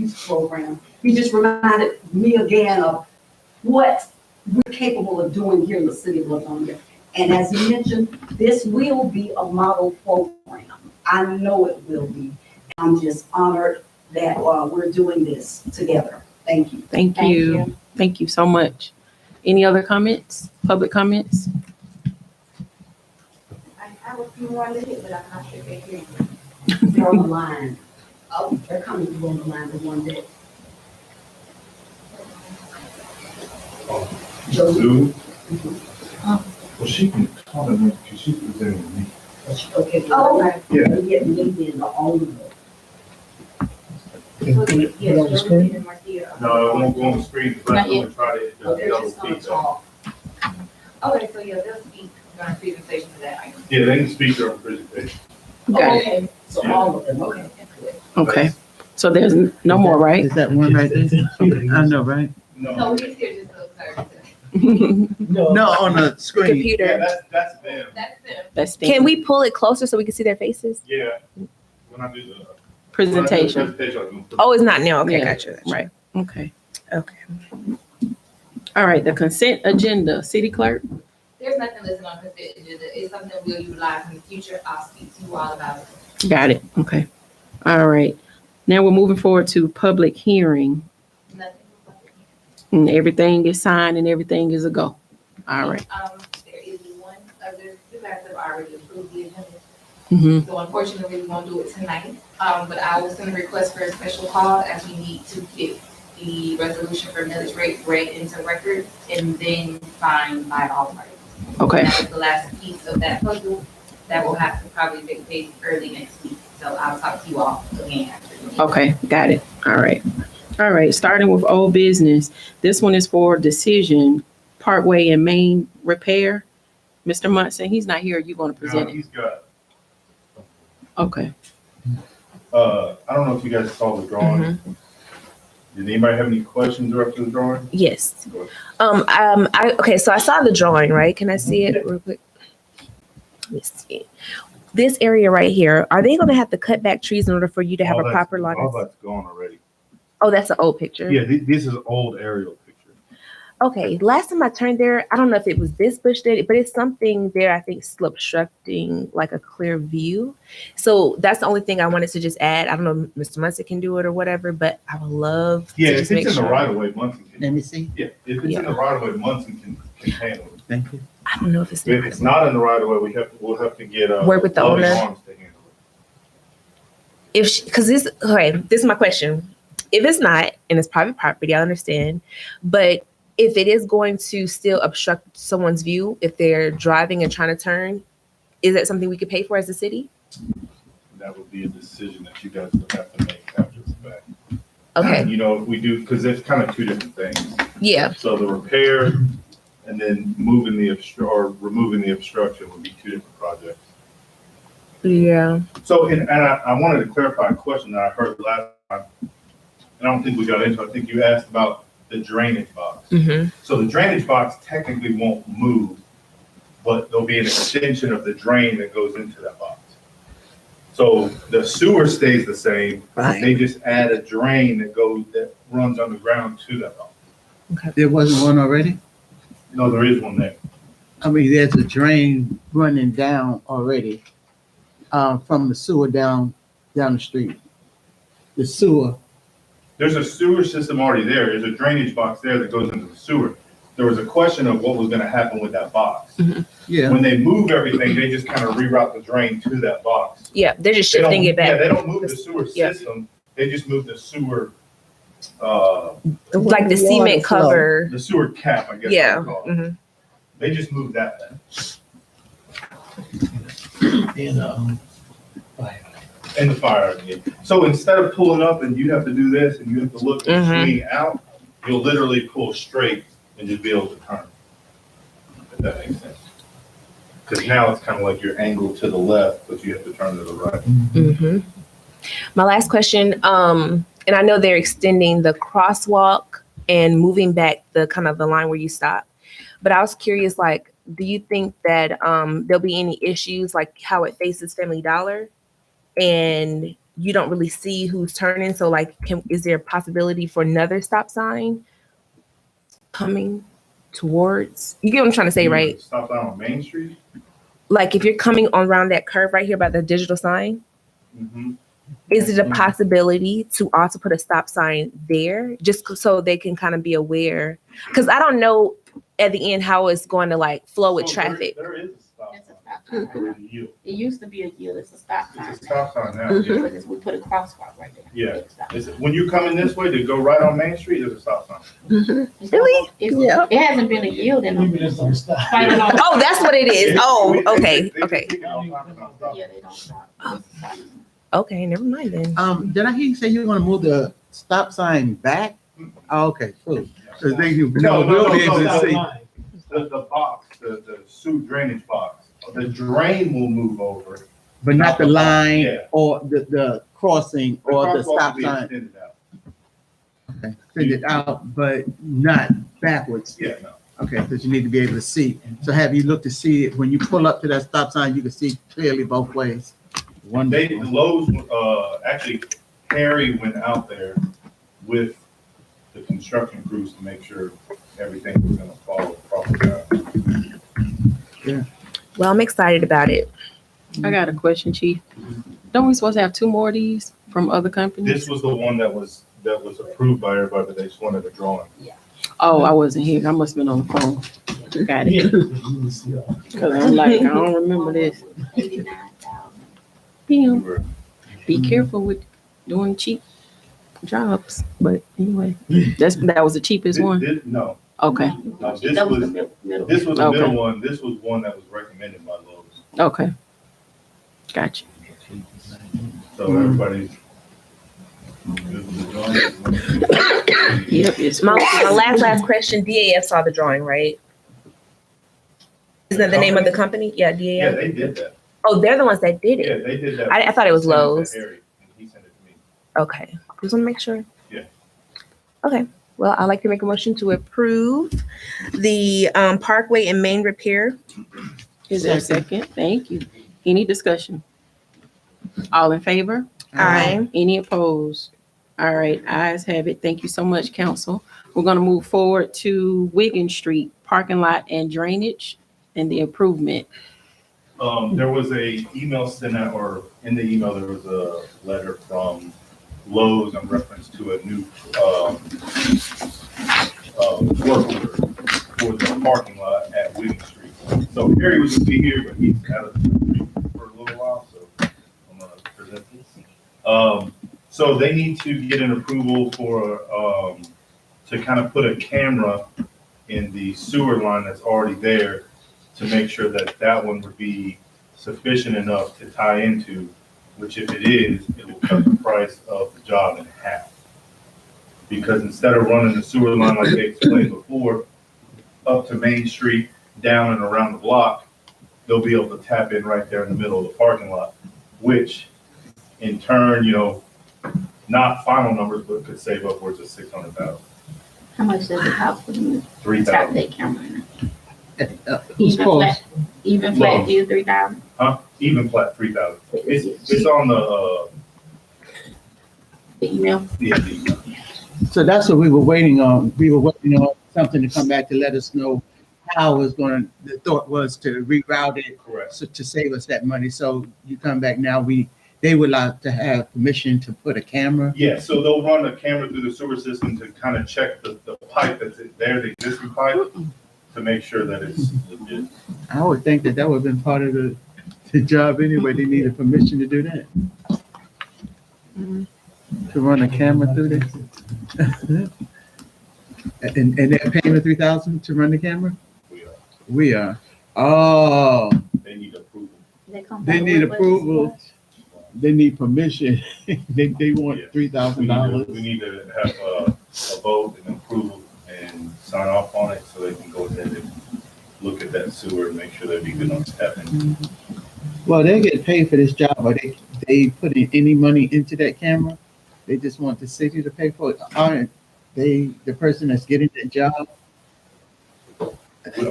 youth program. He just reminded me again of what we're capable of doing here in the city of Lithonia. And as he mentioned, this will be a model program. I know it will be. I'm just honored that we're doing this together. Thank you. Thank you. Thank you so much. Any other comments? Public comments? I have a few more minutes, but I'm not sure they hear you. They're on the line. Oh, they're coming through on the line for one day. Lou? Well, she can call them because she's presenting me. Okay. Oh, okay. Yeah. We get me in the owner. Yes, Josie and Marcia. No, it won't go on the screen. But Not I'm going to try to Oh, they're double just gonna feedback. talk. Okay, so yeah, they'll speak during presentation to that item. Yeah, they can speak during presentation. Oh, Got it. okay, so all of them, okay. Okay. So there's no more, right? Is that one right there? I know, right? No, No. he's here just to observe. No, on the screen. Yeah, Computer. that's them. That's them. That's Can we pull it closer so we can see their faces? Yeah. When I do the presentation? presentation. Oh, it's not now. Okay, Yeah. gotcha. Right. Okay. Okay. All right. The consent agenda, city clerk. There's nothing listed on consent agenda. It's something that we'll utilize in the future. I'll speak to you all about it. Got it. Okay. All right. Now we're moving forward to public hearing. Nothing. And everything is signed and everything is a go. All right. There is one other, you guys have already approved the agenda. Mm-hmm. So unfortunately, we won't do it tonight. But I was gonna request for a special call as we need to get the resolution for millage rate read into record and then signed by all parties. Okay. That is the last piece of that puzzle that will have to probably take place early next week. So I'll talk to you all again after the meeting. Okay. Got it. All right. All right. Starting with old business. This one is for decision Parkway and Main repair. Mr. Munson, he's not here. You want to present it? He's got, Okay. I don't know if you guys saw the drawing. Did anybody have any questions after the drawing? Yes. Go ahead. Okay, so I saw the drawing, right? Can I see it real quick? Let me see. This area right here, are they gonna have to cut back trees in order for you to have All a that's- proper line? All that's gone already. Oh, that's an old picture. Yeah, this is old aerial picture. Okay, last time I turned there, I don't know if it was this bush there, but it's something there, I think, still obstructing like a clear view. So that's the only thing I wanted to just add. I don't know if Mr. Munson can do it or whatever, but I would love Yeah, to if just it's make in the sure. right of way, Munson Let can. me see. Yeah, if it's in the right of way, Munson can handle it. Thank you. I don't know if it's If it's not in the right of way, we'll have to get Work with the Loving owner. Arms to handle if because this is my question. If it's not and it's private property, I understand, but if it is going to still obstruct someone's view if they're driving and trying to turn, is that something we could pay for as a city? it. That would be a decision that you guys would have to make after the fact. Okay. You know, if we do, because it's kind of two different things. Yeah. So the repair and then moving or removing the obstruction would be two different projects. Yeah. So, and I wanted to clarify a question that I heard last time, and I don't think we got into. I think you asked about the drainage box. Mm-hmm. So the drainage box technically won't move, but there'll be an extension of the drain that goes into that box. So the sewer stays the same. Right. They just add a drain that runs underground to that box. There wasn't one already? No, there is one there. I mean, there's a drain running down already, from the sewer down the street. The sewer. There's a sewer system already there. There's a drainage box there that goes into the sewer. There was a question of what was gonna happen with that box. Yeah. When they move everything, they just kind of reroute the drain to that box. Yeah. They're just They don't- shifting it Yeah, back. they don't move the sewer Yeah. system. They just move the sewer, Like the cement cover. the sewer cap, I guess. Yeah. you call it. Mm-hmm. They just move that back. And the fire engine. So instead of pulling up and you have to do this and you have to look and Mhm. swing out, you'll literally pull straight and just be able to turn. If that makes sense. Because now it's kind of like you're angled to the left, but you have to turn to the right. Mm-hmm. My last question, and I know they're extending the crosswalk and moving back the kind of the line where you stop, but I was curious, like, do you think that there'll be any issues like how it faces Family Dollar? And you don't really see who's turning. So like, is there a possibility for another stop sign coming towards? You get what I'm trying to say, right? Stop sign on Main Street? Like if you're coming on around that curve right here by the digital sign, Mm-hmm. is it a possibility to also put a stop sign there just so they can kind of be aware? Because I don't know at the end how it's going to like flow with traffic. There is a stop It's a sign. stop sign. Or a yield. It used to be a yield, it's a stop sign. It's a stop sign now. Mhm. Yeah. Because we put a crosswalk right there. Yeah. It's a stop Is sign. it, when you coming this way to go right on Main Street, there's a stop sign. It's Really? almost- it's- Yeah. It hasn't been a yield in a. Oh, that's what it is. Oh, okay, okay, Yeah, they don't stop. It's a stop sign. okay. Never mind then. Did I hear you say you were gonna move the stop sign back? Oh, okay, cool. Cause then you will be able to see. The box, the sewer drainage box, the drain will move over. But not the line Yeah. or the crossing or the crosswalk will stop be sign. extended out. Okay, send it out, but not backwards. Yeah, no. Okay, because you need to be able to see. So have you looked to see it when you pull up to that stop sign, you can see clearly both ways? They, Lowe's, actually, Harry went out there with the construction crews to make sure everything was gonna follow properly. Well, I'm excited about it. I got a question, Chief. Don't we supposed to have 2 more of these from other companies? This was the one that was approved by everybody, but they just wanted a drawing. Oh, I wasn't here. I must have been on the phone. Got it. Cause I'm like, I don't remember this. 89,000. Damn, We're- be careful with doing cheap jobs. But anyway, that was the cheapest one. No, Okay, no, this That was the was, middle. this was the Okay. middle one. This was one that was recommended by Lowe's. okay. Gotcha. So everybody's good with the drawing. Yep, it's My last question. DAF saw the drawing, right? Isn't that the name of the company? Yeah, Yeah, DAF. they did that. Oh, they're the ones that did Yeah, it. they did that. I thought it was Sent to Lowe's. Harry, and he sent it to me. Okay, just want to make sure. Yeah. Okay. Well, I'd like to make a motion to approve the Parkway and Main repair. Is there a second? Thank you. Any discussion? All in favor? Aye. Any opposed? All right, ayes have it. Thank you so much, council. We're gonna move forward to Wigan Street parking lot and drainage and the improvement. There was a email sent out, or in the email, there was a letter from Lowe's in reference to a new, work order for the parking lot at Wigan Street. So Harry was to be here, but he's out of the country for a little while, so I'm gonna present this. So they need to get an approval for, to kind of put a camera in the sewer line that's already there to make sure that that one would be sufficient enough to tie into, which if it is, it will cut the price of the job in half. Because instead of running the sewer line like they explained before, up to Main Street, down and around the block, they'll be able to tap in right there in the middle of the parking lot, which in turn, not final numbers, but could save upwards of 600,000, How much does it cost for them to 3,000. tap that camera in? Who's Even close? flat, even flat deal, 3,000? Huh? Even flat 3,000. It's on the, The email? the, So that's what we were waiting on. We were waiting on something to come back to let us know how it's gonna, the thought was to reroute it correct. so to save us that money. So you come back now, they would like to have permission to put a camera. Yeah, so they'll run a camera through the sewer system to kind of check the pipe that's there, the existing pipe, to make sure that it's legit. I would think that would have been part of the job anyway. They needed permission to do that. To run a camera through there. And they're paying the 3,000 to run the camera? We are. Oh, They need approval. they need approval. They need permission. They want Yeah. $3,000. We need to have a vote and approval and sign off on it so they can go ahead and look at that sewer and make sure they'd be good on stepping. Well, they get paid for this job. Are they putting any money into that camera? They just want the city to pay for it. Aren't they the person that's getting the job?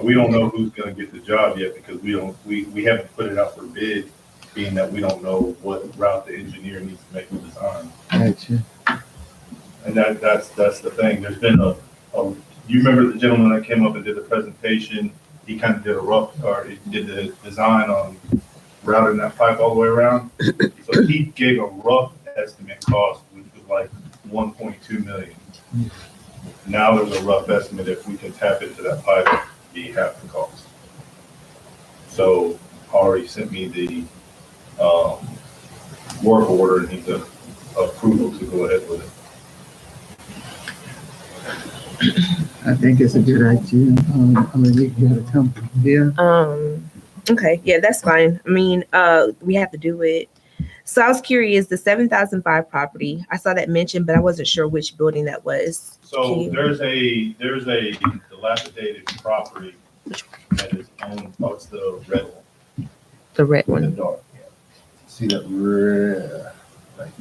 We don't know who's gonna get the job yet because we haven't put it out for bid. being that we don't know what route the engineer needs to make the design. Gotcha. And that's the thing. There's been you remember the gentleman that came up and did the presentation? He kind of did he did the design on routing that pipe all the way around. So he gave a rough estimate cost, which was like 1.2 million. Now there's a rough estimate if we can tap into that pipe, it'd be half the cost. So Ari sent me the work order and he's approval to go ahead with it. I think it's a good idea. I mean, you gotta come here. Okay, yeah, that's fine. I mean, we have to do it. So I was curious, the 7005 property, I saw that mentioned, but I wasn't sure which building that was. So there's a dilapidated property that is owned, it's the red one. The red The one. dark, yeah. See that red right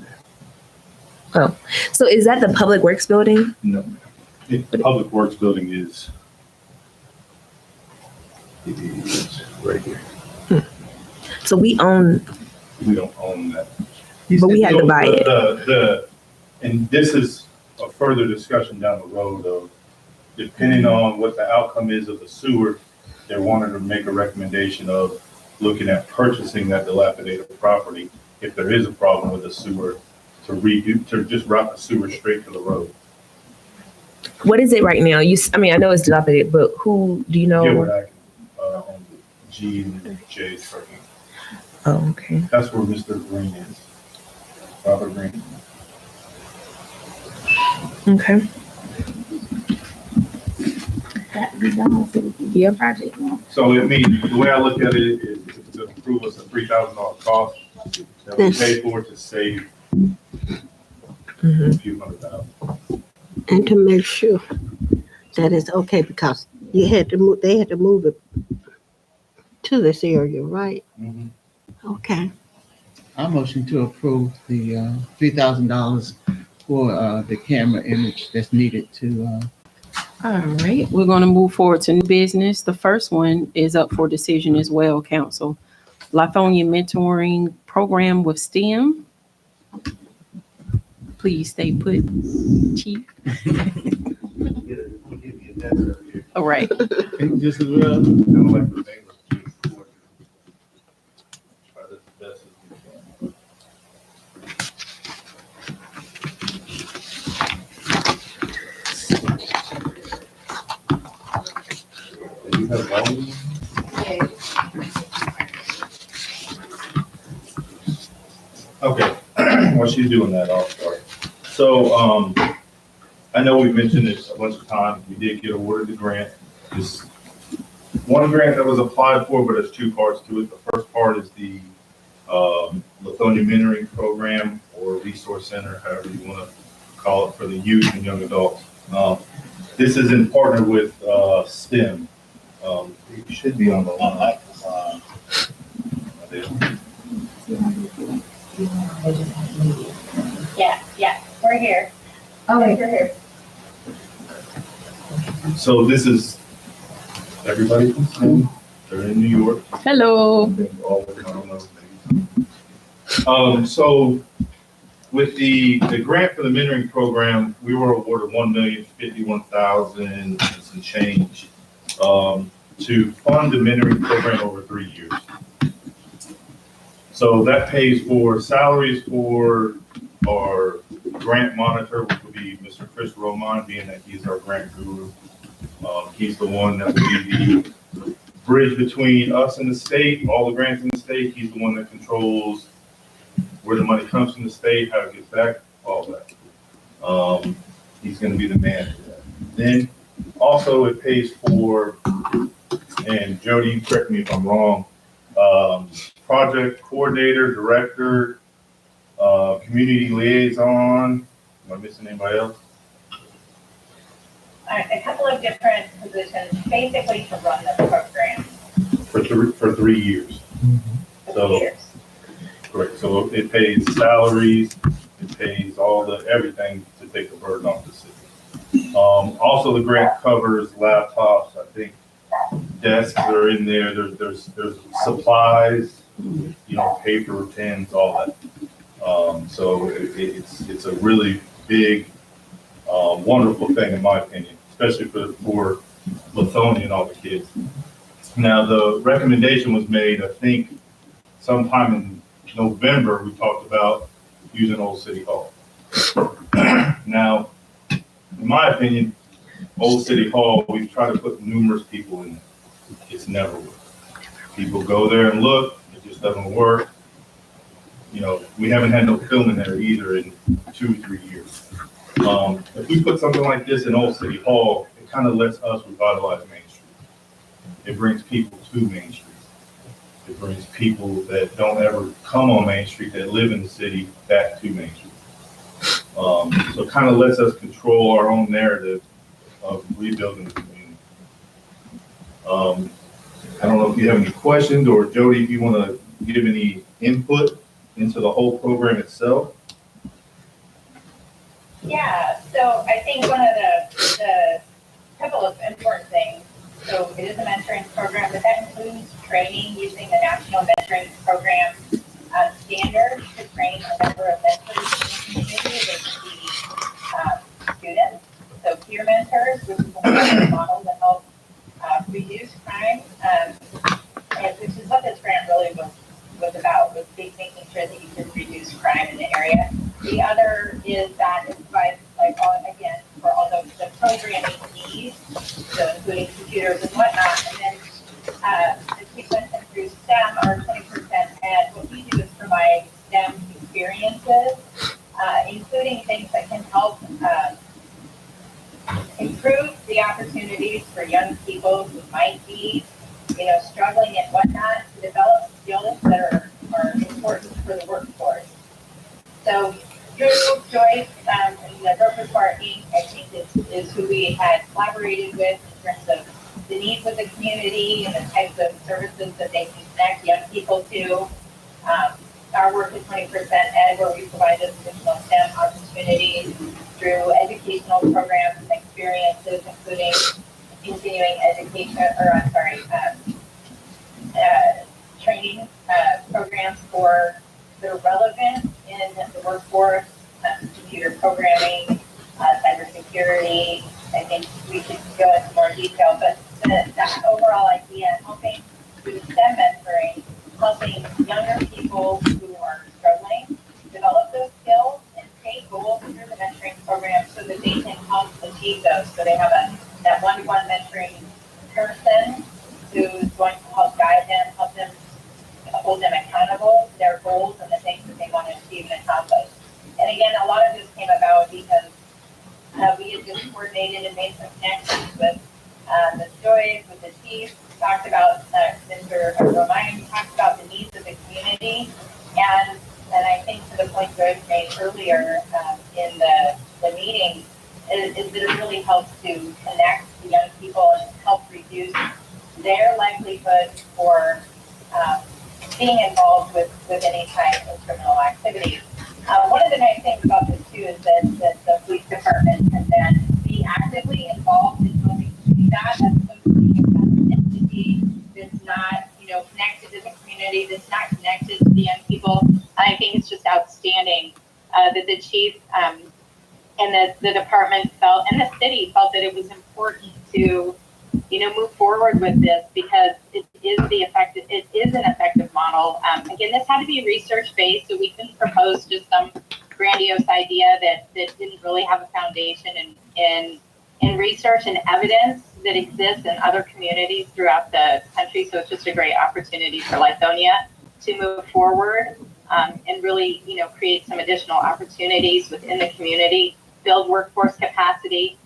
there? So is that the Public Works building? No. The Public Works building is right here. So we own, We don't own that. but we had to buy it. And this is a further discussion down the road of, depending on what the outcome is of the sewer, they wanted to make a recommendation of looking at purchasing that dilapidated property if there is a problem with the sewer, to just route the sewer straight to the road. What is it right now? I mean, I know it's dilapidated, but who, do you Yeah, know? what I can, on the G and J trucking. Oh, okay. That's where Mr. Green is. Robert Green. Okay. That would be done, so we can Yeah. get project on. So it means, the way I look at it is to approve us a $3,000 cost that we pay for to save Mhm. a few $100,000. And to make sure that it's okay, because they had to move it to this area, right? Mhm. Okay. I motion to approve the $3,000 for the camera image that's needed to. All right, we're gonna move forward to new business. The first one is up for decision as well, council. Lithonia mentoring program with STEM. Please stay put, chief. All right. Just as well. And like the neighbors do, try this best as we can. Do you have volume? Okay, while she's doing that, I'll start. So, I know we mentioned this a bunch of times. We did get awarded the grant. This one grant that was applied for, but there's two parts to it. The first part is the Lithonia Mentoring Program or Resource Center, however you want to call it, for the youth and young adults. This is in partner with STEM. It should be on the line. Yeah, we're here. Oh, wait, we're here. So this is everybody from STEM. They're in New York. Hello. So with the grant for the mentoring program, we were awarded $1,051,000 and some change to fund the mentoring program over 3 years. So that pays for salaries for our grant monitor, which would be Mr. Chris Roman, being that he's our grant guru. He's the one that will be the bridge between us and the state, all the grants in the state. He's the one that controls where the money comes from the state, how it gets back, all that. He's going to be the man for that. Then also it pays for, and Jody, you correct me if I'm wrong, project coordinator, director, community liaison. Am I missing anybody else? A couple of different positions, basically to run the program For 3 years. for So- years. Correct. So it pays salaries, it pays everything to take the burden off the city. Also the grant covers laptops, I think desks are in there, there's supplies, Paper, pens, all that. So it's a really big, wonderful thing in my opinion, especially for Lithonia and all the kids. Now, the recommendation was made, I think, sometime in November, we talked about using Old City Hall. Now, in my opinion, Old City Hall, we've tried to put numerous people in it. It's never worked. People go there and look, it just doesn't work. We haven't had no film in there either in 2-3 years. If we put something like this in Old City Hall, it kind of lets us revitalize Main Street. It brings people to Main Street. It brings people that don't ever come on Main Street, that live in the city, back to Main Street. So it kind of lets us control our own narrative of rebuilding the community. I don't know if you have any questions, or Jody, if you want to give any input into the whole program itself. Yeah, so I think one of the couple of important things, so it is a mentoring program, but that includes training using the National Mentoring Program standards to train a number of mentors in the community. They can be students, so peer mentors, which is a model that helps reduce crime, and which is what this grant really was about, was making sure that you could reduce crime in the area. The other is that it provides, again, for all the programming needs, so including computers and whatnot, and then the sequence through STEM are 20%, and what we do is provide STEM experiences, including things that can help improve the opportunities for young people who might be, struggling and whatnot, to develop skills that are important for the workforce. So Drew Joyce, the Broker Bar Inc., I think is who we had collaborated with in terms of the needs of the community and the types of services that they can connect young people to. Our work is 20% ed, where we provide additional STEM opportunities through educational programs and experiences, including continuing education, training programs that are relevant in the workforce, computer programming, cybersecurity. I think we could go into more detail, but the overall idea, helping with STEM mentoring, helping younger people who are struggling develop those skills and take goals through the mentoring program so that they can help achieve those. So they have that one-to-one mentoring person who's going to help guide them, help them, hold them accountable to their goals and the things that they want to achieve and accomplish. And again, a lot of this came about because we had just coordinated and made some connections with Ms. Joyce, with the chief, talked about Mr. Romain, talked about the needs of the community, and I think to the point Joyce made earlier in the meeting, is that it really helps to connect the young people and help reduce their likelihood for being involved with any type of criminal activity. One of the nice things about this too is that the police department can then be actively involved in helping to do that, as opposed to being an entity that's not, connected to the community, that's not connected to the young people. I think it's just outstanding that the chief and the department felt, and the city felt, that it was important to, move forward with this, because it is an effective model. Again, this had to be research-based, so we couldn't propose just some grandiose idea that didn't really have a foundation in research and evidence that exists in other communities throughout the country. So it's just a great opportunity for Lithonia to move forward and really, create some additional opportunities within the community, build workforce capacity,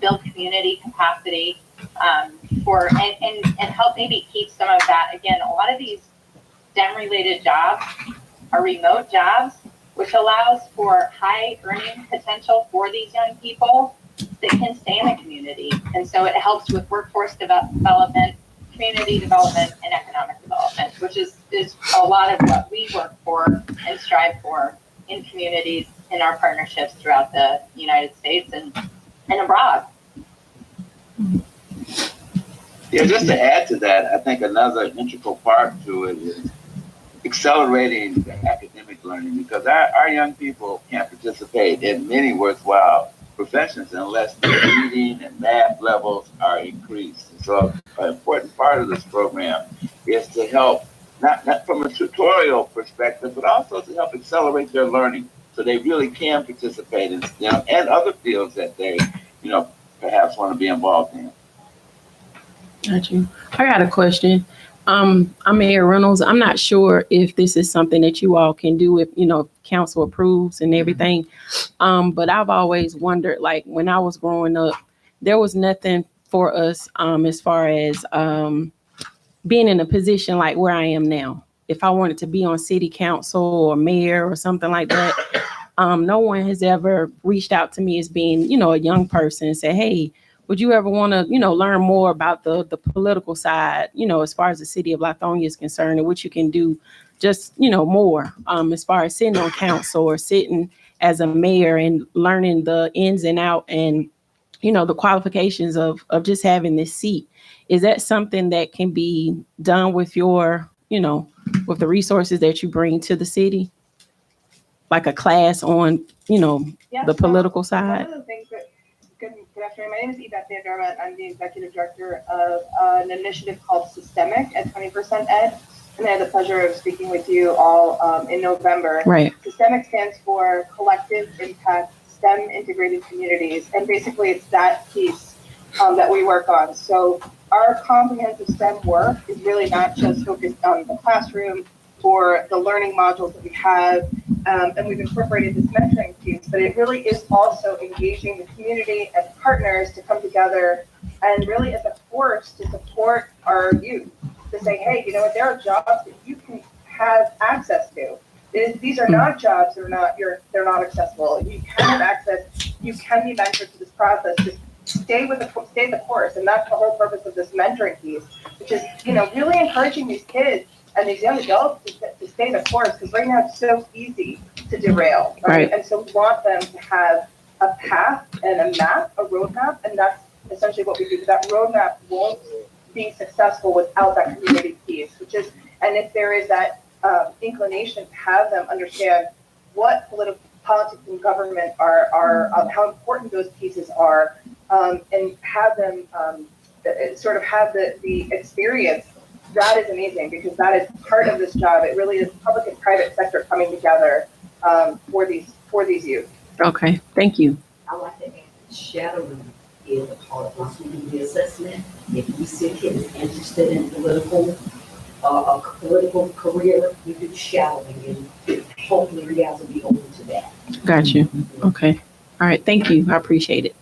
build community capacity, and help maybe keep some of that. Again, a lot of these STEM-related jobs are remote jobs, which allows for high earning potential for these young people that can stay in the community. And so it helps with workforce development, community development, and economic development, which is a lot of what we work for and strive for in communities in our partnerships throughout the United States and abroad. Yeah, just to add to that, I think another integral part to it is accelerating the academic learning, because our young people can't participate in many worthwhile professions unless the reading and math levels are increased. And so an important part of this program is to help, not from a tutorial perspective, but also to help accelerate their learning so they really can participate in STEM and other fields that they, perhaps want to be involved in. Got you. I got a question. I'm Mayor Reynolds. I'm not sure if this is something that you all can do if, council approves and everything. But I've always wondered, like when I was growing up, there was nothing for us as far as being in a position like where I am now. If I wanted to be on city council or mayor or something like that, no one has ever reached out to me as being, a young person and said, hey, would you ever want to, learn more about the political side, as far as the city of Lithonia is concerned and what you can do just, more as far as sitting on council or sitting as a mayor and learning the ins and out and, the qualifications of just having this seat. Is that something that can be done with your, with the resources that you bring to the city? Like a class on, the political side? One of the things that, good afternoon, my name is Yvette Van Dermott. I'm the executive director of an initiative called Systemic at 20% Ed. And I had the pleasure of speaking with you all in November. Right. Systemic stands for Collective Impact STEM Integrated Communities. And basically it's that piece that we work on. So our comprehensive STEM work is really not just focused on the classroom or the learning modules that we have, and we've incorporated this mentoring piece, but it really is also engaging the community and partners to come together and really as a force to support our youth, to say, hey, you know what, there are jobs that you can have access to. These are not jobs that are they're not accessible. You can have access, you can be mentored to this process. Just stay the course, and that's the whole purpose of this mentoring piece, which is, really encouraging these kids and these young adults to stay the course, because right now it's so easy to derail, right? And so we want them to have a path and a map, a roadmap, and that's essentially what we do. But that roadmap won't be successful without that community piece, which is, and if there is that inclination to have them understand what politics and government are how important those pieces are, and have them sort of have the experience. That is amazing, because that is part of this job. It really is public and private sector coming together for these youth. Okay, thank you. I like to add shadowing is a part of once we do the assessment. If we see a kid is interested in a political career, we do shadowing, and hopefully you guys will be open to that. Got you. Okay. All right. Thank you. I appreciate it.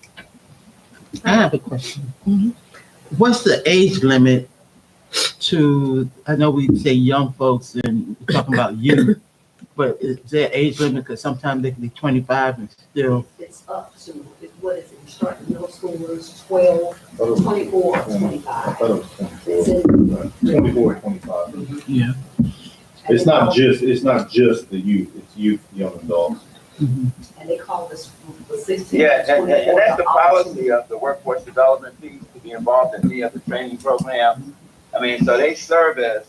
I have a question. Mhm. What's the age limit to, I know we say young folks and we're talking about youth, but is there age limit? Because sometimes they can be 25 and still. It's up to, what is it, you start in middle schoolers, 12, 24, or 25. I thought it was 24, 25. Yeah. It's not just the youth, it's youth, young adults. Mhm. And they call this the 16 Yeah, to 24. and that's the policy of the workforce development piece, to be involved in any of the training programs. I mean, so they service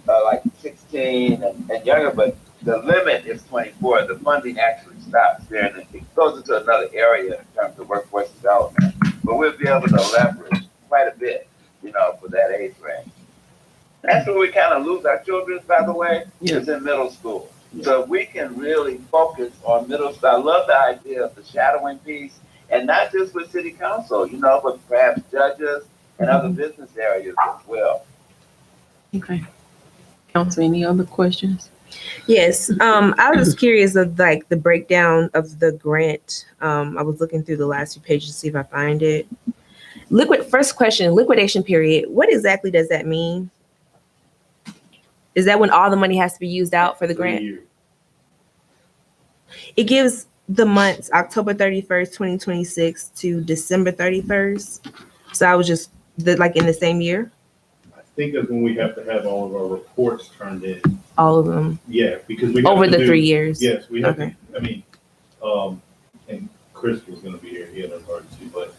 like 16 and younger, but the limit is 24. The funding actually stops there, and it goes into another area in terms of workforce development. But we'll be able to leverage quite a bit, for that age range. That's where we kind of lose our children, by the way, is in middle school. So we can really focus on middle school. I love the idea of the shadowing piece, and not just with city council, but perhaps judges and other business areas as well. Okay. Council, any other questions? Yes. I was just curious of like the breakdown of the grant. I was looking through the last few pages to see if I find it. First question, liquidation period. What exactly does that mean? Is that when all the money has to be used out for the grant? It gives the months October 31st, 2026 to December 31st. So I was just like in the same year? I think that's when we have to have all of our reports turned in. All of them? Yeah, because we have over to the 3 years? Yes, we have Okay. to, I mean, and Chris was gonna be here, he had an emergency, but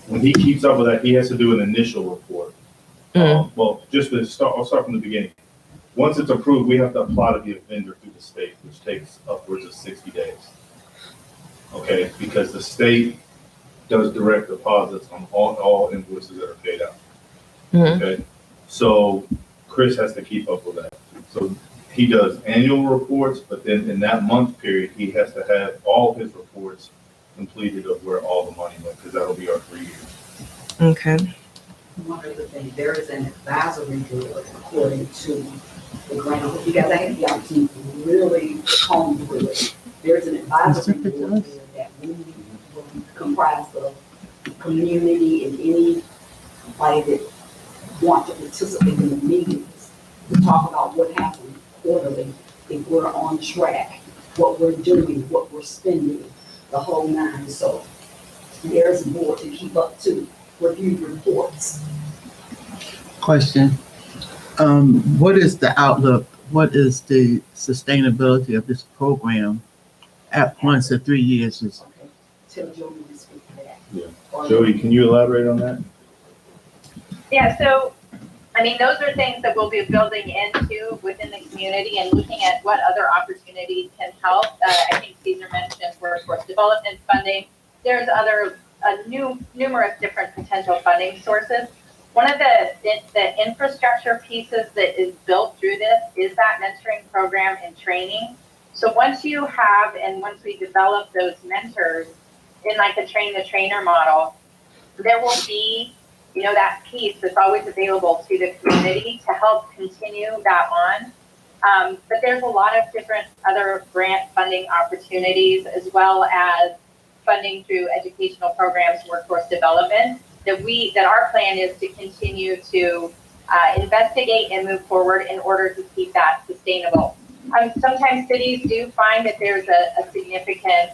when he keeps up with that, he has to do an initial report. Well, just to start, I'll start from the beginning. once it's approved, we have to apply to be a vendor through the state, which takes upwards of 60 days. Okay, because the state does direct deposits on all invoices that are paid out. Okay, so Chris has to keep up with that. So he does annual reports, but then in that month period, he has to have all his reports completed of where all the money went, because that'll be our 3 years. Okay. One other thing, there is an advisory board according to the grant. I hope you guys had the opportunity to really comb through it. There's an advisory board there that we will comprise of community and anybody that want to participate in the meetings to talk about what happened quarterly, if we're on track, what we're doing, what we're spending, the whole nine. So there's a board to keep up to, review reports. Question. What is the outlook? What is the sustainability of this program at once the 3 years is? Okay, tell Jody to speak to that. Yeah. Jody, can you elaborate on that? Yeah, so, I mean, those are things that we'll be building into within the community and looking at what other opportunities can help. I think Caesar mentioned workforce development funding. There's other numerous different potential funding sources. One of the infrastructure pieces that is built through this is that mentoring program and training. So once you have, and once we develop those mentors in like a train the trainer model, there will be, you know, that piece that's always available to the community to help continue that on. But there's a lot of different other grant funding opportunities, as well as funding through educational programs, workforce development, that our plan is to continue to investigate and move forward in order to keep that sustainable. Sometimes cities do find that there's a significant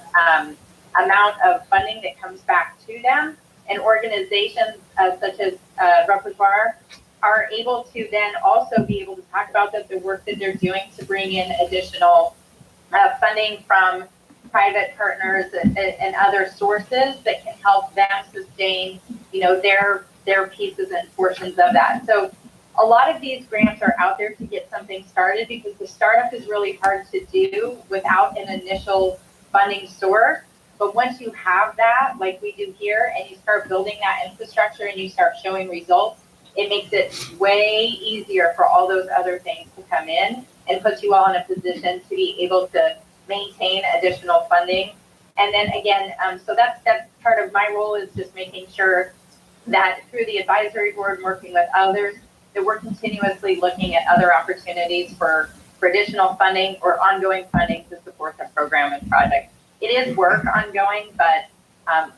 amount of funding that comes back to them, and organizations such as Repertoire are able to then also be able to talk about the work that they're doing to bring in additional funding from private partners and other sources that can help them sustain, you know, their pieces and portions of that. So a lot of these grants are out there to get something started, because the startup is really hard to do without an initial funding source. But once you have that, like we do here, and you start building that infrastructure and you start showing results, it makes it way easier for all those other things to come in and puts you all in a position to be able to maintain additional funding. And then again, so that's part of my role, is just making sure that through the advisory board, working with others, that we're continuously looking at other opportunities for additional funding or ongoing funding to support the program and project. It is work ongoing, but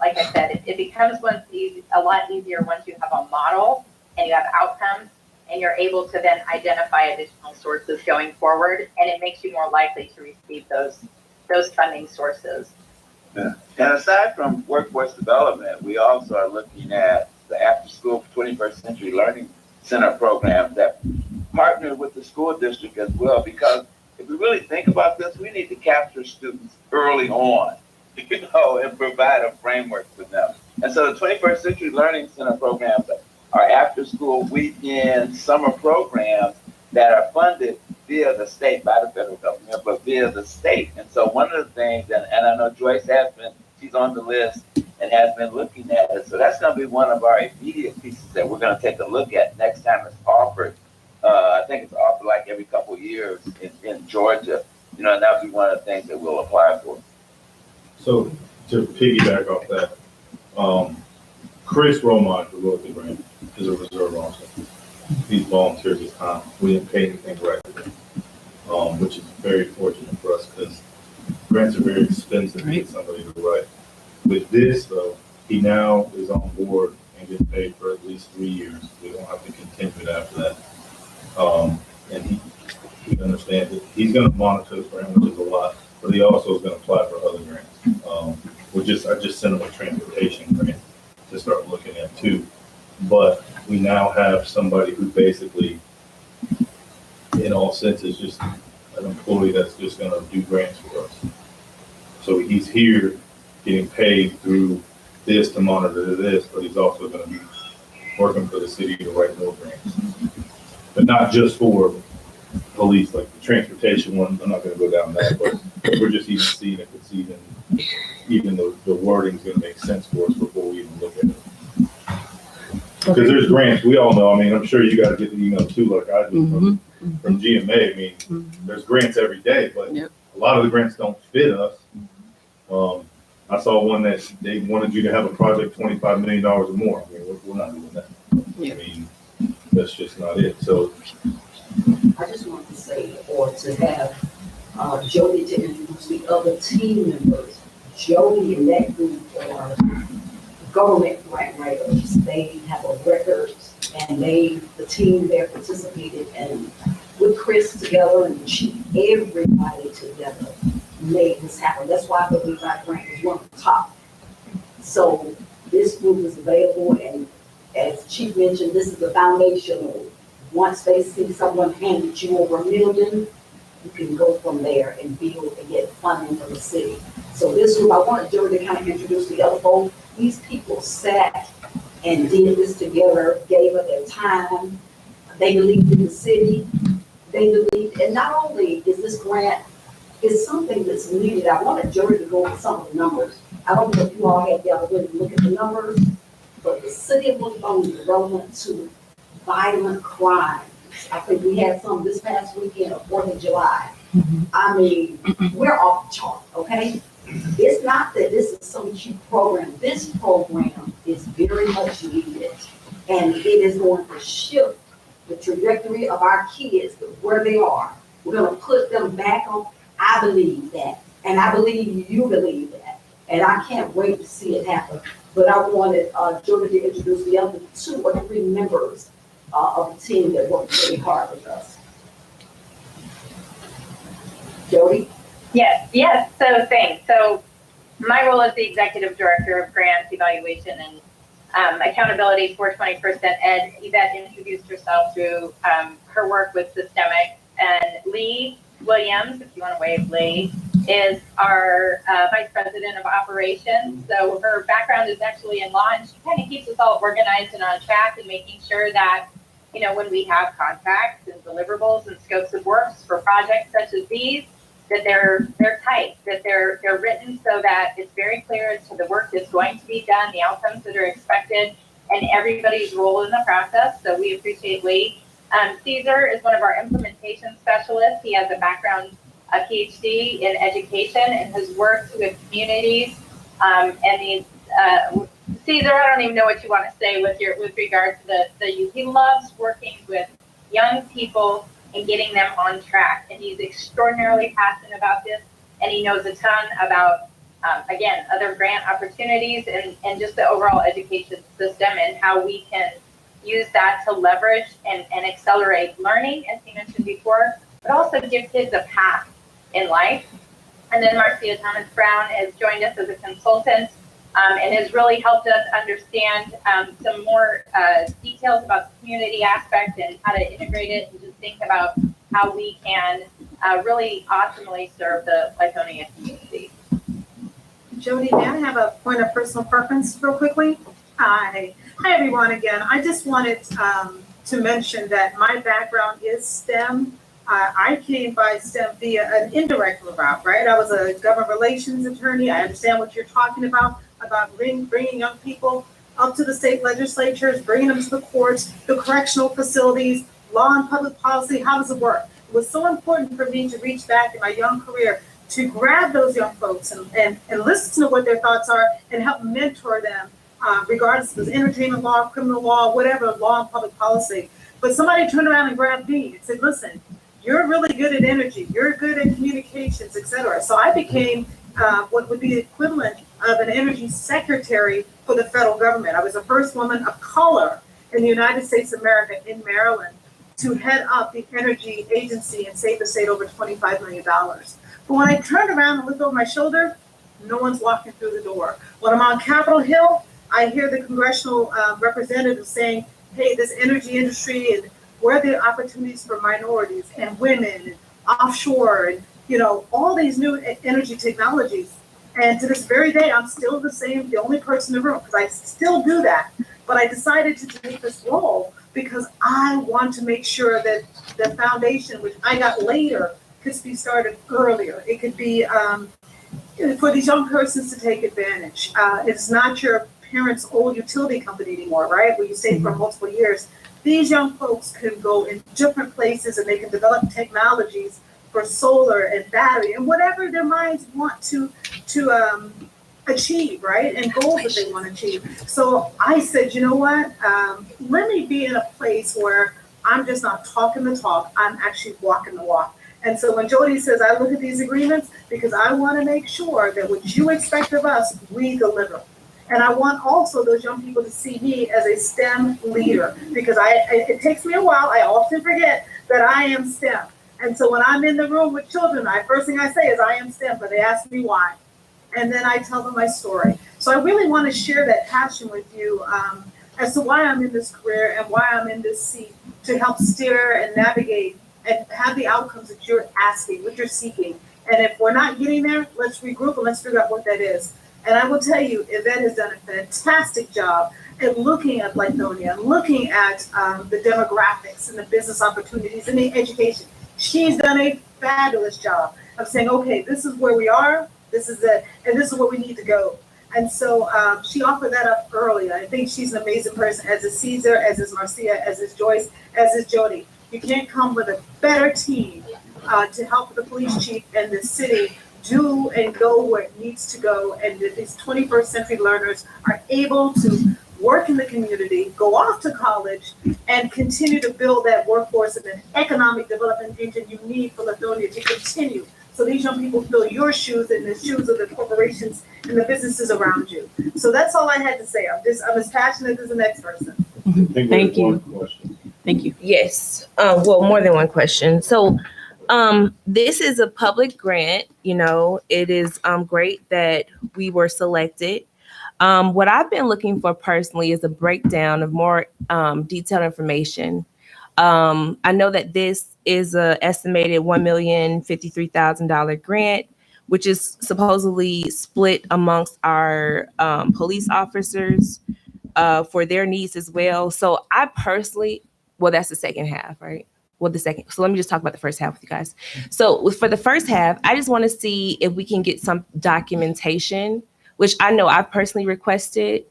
like I said, it becomes a lot easier once you have a model and you have outcomes, and you're able to then identify additional sources going forward, and it makes you more likely to receive those funding sources. Yeah. And aside from workforce development, we also are looking at the after-school 21st Century Learning Center programs that partner with the school district as well, because if we really think about this, we need to capture students early on, you know, and provide a framework for them. And so the 21st Century Learning Center programs are after-school weekend summer programs that are funded via the state, by the federal government, but via the state. And so one of the things, and I know Joyce has been, she's on the list and has been looking at it. So that's going to be one of our immediate pieces that we're going to take a look at next time it's offered. I think it's offered like every couple of years in Georgia, you know, and that'll be one of the things that we'll apply for. So to piggyback off that, Chris Romine, who wrote the grant, is a reserve officer. He's volunteered his time. We didn't pay anything right to him, which is very fortunate for us, because grants are very expensive to get somebody to write. With this, though, he now is on board and gets paid for at least 3 years. We don't have to continue it after that. And he understands it. He's going to monitor the grant, which is a lot, but he also is going to apply for other grants. I just sent him a transportation grant to start looking at too. But we now have somebody who basically, in all senses, just an employee that's just going to do grants for us. So he's here getting paid through this to monitor this, but he's also going to be working for the city to write more grants. But not just for police, like the transportation one, I'm not gonna go down that, but we're just even seeing if it's even the wording's gonna make sense for us before we even look at it. Because there's grants, we all know, I mean, I'm sure you guys get the email too, like I do from GMA, I mean, there's grants every day, but Yep. a lot of the grants don't fit us. I saw one that they wanted you to have a project $25 million or more. I mean, we're not doing that. Yeah. I mean, that's just not it. So I just want to say, or to have Jody to introduce the other team members. Jody and that group are government grant writers. They have a record, and the team there participated, and with Chris together and the chief, everybody together made this happen. That's why the Levi grant is one of the top. So this group is available, and as Chief mentioned, this is the foundational. Once they see someone handed you over $1 million, you can go from there and build and get funding from the city. So this group, I wanted Joey to kind of introduce the other folks. These people sat and did this together, gave up their time. They believed in the city. They believed, and not only is this grant, it's something that's needed. I wanted Joey to go over some of the numbers. I don't know if you all had the opportunity to look at the numbers, but the city of Lithonia is relevant to violent crime. I think we had some this past weekend of 4th of July. I mean, we're off the chart, okay? It's not that this is some cheap program. This program is very much needed, and it is going to shift the trajectory of our kids to where they are. We're going to put them back on. I believe that, and I believe you believe that, and I can't wait to see it happen. But I wanted Jody to introduce the other 2 or 3 members of the team that worked really hard with us. Jody? Yes, so thanks. So my role as the Executive Director of Grants, Evaluation, and Accountability for 21st Ed. Yvette introduced herself through her work with Systemic, and Lee Williams, if you want to wave Lee, is our Vice President of Operations. So her background is actually in law, and she kind of keeps us all organized and on track and making sure that, you know, when we have contracts and deliverables and scopes of works for projects such as these, that they're tight, that they're written so that it's very clear as to the work that's going to be done, the outcomes that are expected, and everybody's role in the process. So we appreciate Lee. Caesar is one of our implementation specialists. He has a background, a PhD in education, and has worked with communities. And these, Caesar, I don't even know what you want to say with regard to the youth. He loves working with young people and getting them on track. And he's extraordinarily passionate about this. And he knows a ton about, again, other grant opportunities and just the overall education system and how we can use that to leverage and accelerate learning, as he mentioned before, but also give kids a path in life. And then Marcia Thomas Brown has joined us as a consultant and has really helped us understand some more details about the community aspect and how to integrate it and just think about how we can really optimally serve the Lithonia community. Jody, may I have a point of personal preference real quickly? Hi everyone again. I just wanted to mention that my background is STEM. I came by STEM via an indirect route, right? I was a government relations attorney. I understand what you're talking about bringing young people up to the state legislatures, bringing them to the courts, the correctional facilities, law and public policy. How does it work? It was so important for me to reach back in my young career to grab those young folks and listen to what their thoughts are and help mentor them, regardless of entertainment law, criminal law, whatever, law and public policy. But somebody turned around and grabbed me and said, listen, you're really good at energy, you're good at communications, etc. So I became what would be the equivalent of an energy secretary for the federal government. I was the first woman of color in the United States of America in Maryland to head up the energy agency and save the state over $25 million. But when I turned around and looked over my shoulder, no one's walking through the door. When I'm on Capitol Hill, I hear the congressional representatives saying, hey, this energy industry and where are the opportunities for minorities and women and offshore and, you know, all these new energy technologies. And to this very day, I'm still the only person in the room, because I still do that. But I decided to take this role because I want to make sure that the foundation, which I got later, could be started earlier. It could be for these young persons to take advantage. It's not your parents' old utility company anymore, right? Where you stay for multiple years. These young folks can go in different places and they can develop technologies for solar and battery and whatever their minds want to achieve, right? And goals that they want to achieve. So I said, you know what? Let me be in a place where I'm just not talking the talk, I'm actually walking the walk. And so when Jody says, I look at these agreements because I want to make sure that what you expect of us, we deliver. And I want also those young people to see me as a STEM leader because it takes me a while. I often forget that I am STEM. And so when I'm in the room with children, first thing I say is I am STEM, but they ask me why. And then I tell them my story. So I really want to share that passion with you as to why I'm in this career and why I'm in this seat to help steer and navigate and have the outcomes that you're asking, what you're seeking. And if we're not getting there, let's regroup and let's figure out what that is. And I will tell you, Yvette has done a fantastic job at looking at Lithonia, looking at the demographics and the business opportunities and the education. She's done a fabulous job of saying, okay, this is where we are, this is it, and this is where we need to go. And so she offered that up early. I think she's an amazing person, as is Caesar, as is Marcia, as is Joyce, as is Jody. You can't come with a better team to help the police chief and the city do and go where it needs to go, and that these 21st century learners are able to work in the community, go off to college, and continue to build that workforce and the economic development engine you need for Lithonia to continue. So these young people fill your shoes and the shoes of the corporations and the businesses around you. So that's all I had to say. I'm as passionate as the next person. Thank you. Thank you. Yes. Well, more than one question. So this is a public grant, it is great that we were selected. What I've been looking for personally is a breakdown of more detailed information. I know that this is an estimated $1,053,000 grant, which is supposedly split amongst our police officers for their needs as well. So I personally, well, that's the second half, right? So let me just talk about the first half with you guys. So for the first half, I just want to see if we can get some documentation, which I know I've personally requested,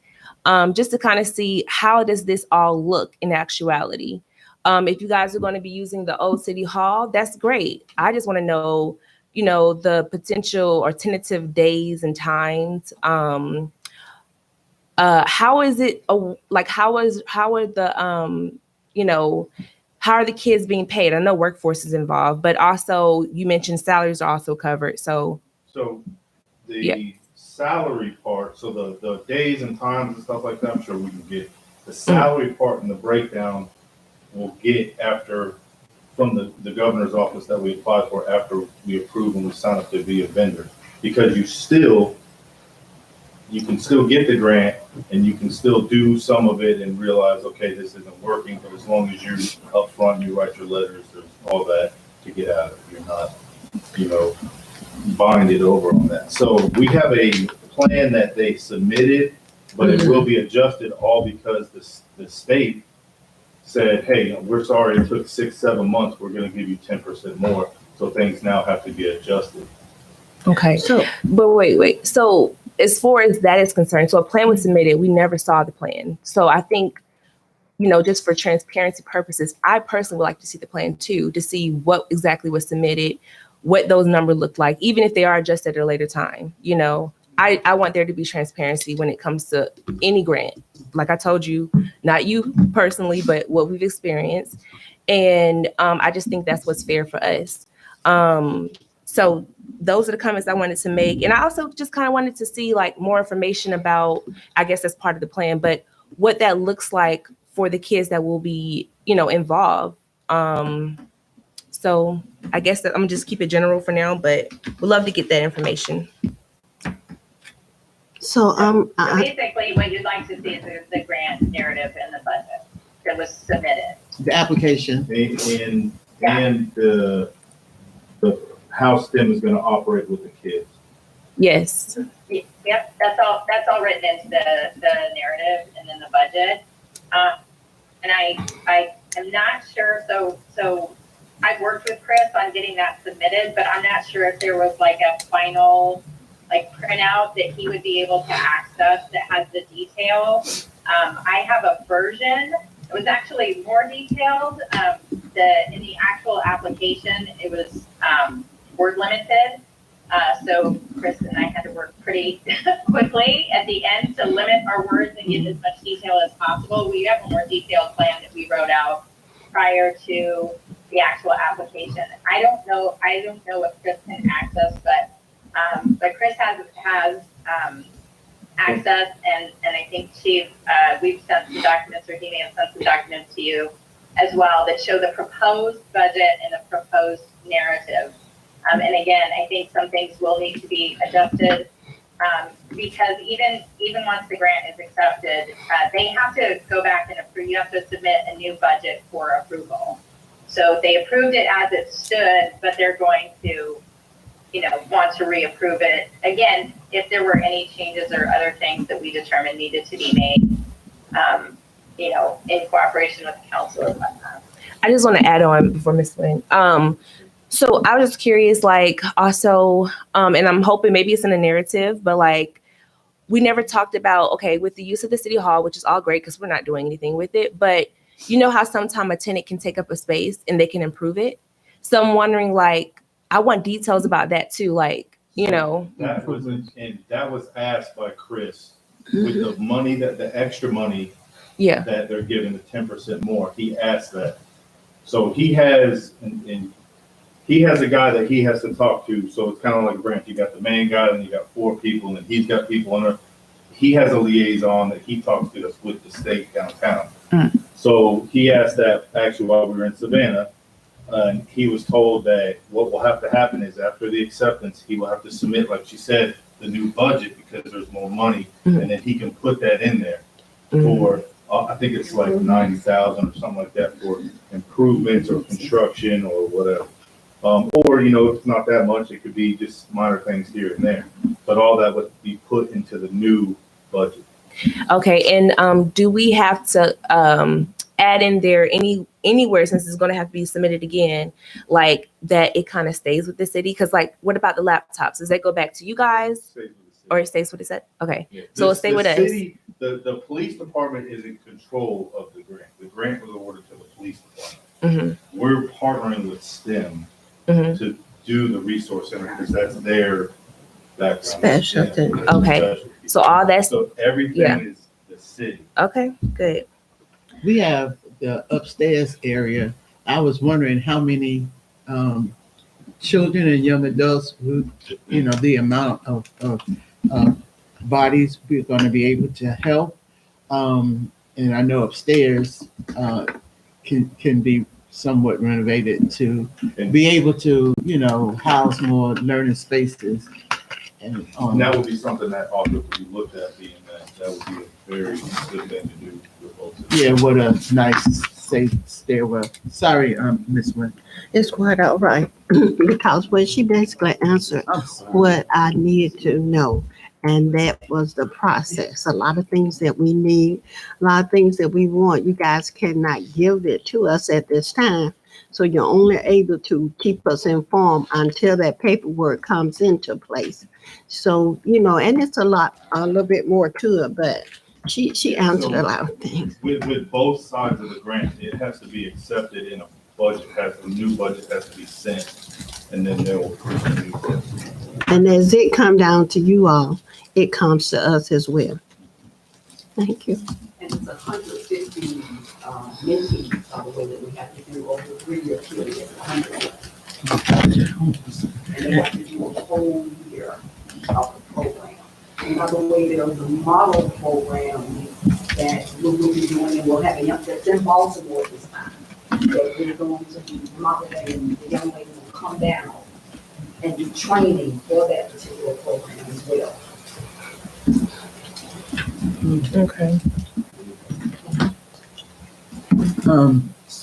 just to kind of see how does this all look in actuality. If you guys are going to be using the old City Hall, that's great. I just want to know, the potential or tentative days and times. How is it like? How are the how are the kids being paid? I know workforce is involved, but also you mentioned salaries are also covered. So the salary part, so the days and times and stuff like that, I'm sure we can get the salary part and the breakdown. We'll get from the governor's office that we apply for after we approve and we sign up to be a vendor, because you can still get the grant and you can still do some of it and realize, okay, this isn't working, but as long as you're upfront, you write your letters, there's all that to get out of it. You're not, binded over on that. So we have a plan that they submitted, but it will be adjusted all because the state said, hey, we're sorry it took 6-7 months, we're going to give you 10% more. So things now have to be adjusted. Okay. So, but wait. So as far as that is concerned, so a plan was submitted. We never saw the plan. So I think, just for transparency purposes, I personally would like to see the plan too, to see what exactly was submitted, what those numbers look like, even if they are adjusted at a later time. I want there to be transparency when it comes to any grant. Like I told you, not you personally, but what we've experienced. And I just think that's what's fair for us. So those are the comments I wanted to make. And I also just kind of wanted to see more information about, I guess that's part of the plan, but what that looks like for the kids that will be, involved. So I guess that I'm just keep it general for now, but we'd love to get that information. So, So basically, what you'd like to see is the grant narrative and the budget that was submitted. The application. And the how STEM is going to operate with the kids. Yes. Yep, that's all written into the narrative and then the budget. and I am not sure, so I've worked with Chris on getting that submitted, but I'm not sure if there was like a final like printout that he would be able to access that has the detail. I have a version. It was actually more detailed. In the actual application, it was word limited. So Chris and I had to work pretty quickly at the end to limit our words and get as much detail as possible. We have a more detailed plan that we wrote out prior to the actual application. I don't know if Chris can access, but Chris has access, and I think we've sent some documents, or he may have sent some documents to you as well that show the proposed budget and the proposed narrative. And again, I think some things will need to be adjusted because even once the grant is accepted, they have to go back and approve. You have to submit a new budget for approval. So they approved it as it stood, but they're going to, want to reapprove it again if there were any changes or other things that we determined needed to be made, in cooperation with the council or whatnot. I just want to add on before Ms. Wynn. So I was just curious, like, also, and I'm hoping maybe it's in a narrative, but like, we never talked about, okay, with the use of the city hall, which is all great because we're not doing anything with it, but you know how sometimes a tenant can take up a space and they can improve it. So I'm wondering, like, I want details about that too, like, That was asked by Chris with the money, the extra money yeah. that they're giving the 10% more. He asked that. So he has, and he has a guy that he has to talk to. So it's kind of like a branch. You got the main guy, and you got 4 people, and he's got people under. He has a liaison that he talks to that's with the state downtown. So he asked that actually while we were in Savannah, and he was told that what will have to happen is after the acceptance, he will have to submit, like she said, the new budget because there's more money, and then he can put that in there for, I think it's like 90,000 or something like that for improvements or construction or whatever. Or, if it's not that much, it could be just minor things here and there, but all that would be put into the new budget. Okay, and do we have to add in there anywhere, since it's going to have to be submitted again, like that it kind of stays with the city? Because like, what about the laptops? Does that go back to you guys, or it stays with the city? Okay, Yeah. so it'll stay with us. The police department is in control of the grant. The grant was awarded to the police department. We're partnering with STEM to do the resource center because that's their background. Special thing. Okay. So all that's, So everything is the city. okay, good. We have the upstairs area. I was wondering how many children and young adults who, the amount of bodies we're going to be able to help. And I know upstairs can be somewhat renovated to be able to, house more learning spaces. And that would be something that also could be looked at, being that would be a very good thing to do with both. Yeah, what a nice, safe stairwell. Sorry, Miss Wynn. It's quite all right, because when she basically answered what I needed to know, and that was the process. A lot of things that we need, a lot of things that we want, you guys cannot give it to us at this time. So you're only able to keep us informed until that paperwork comes into place. So, and it's a little bit more to it, but she answered a lot of things. With both sides of the grant, it has to be accepted in a budget, a new budget has to be sent, and then they will approve the new budget. And as it come down to you all, it comes to us as well. Thank you. And it's 150 meetings, by the way, that we have to do over a 3-year period. 100. And they have to do a whole year of the program. And by the way, there's a model program that we'll be doing, and we'll have that's in Baltimore this time. That we're going to be modeling, and the young lady will come down and do training for that particular program as well. Okay.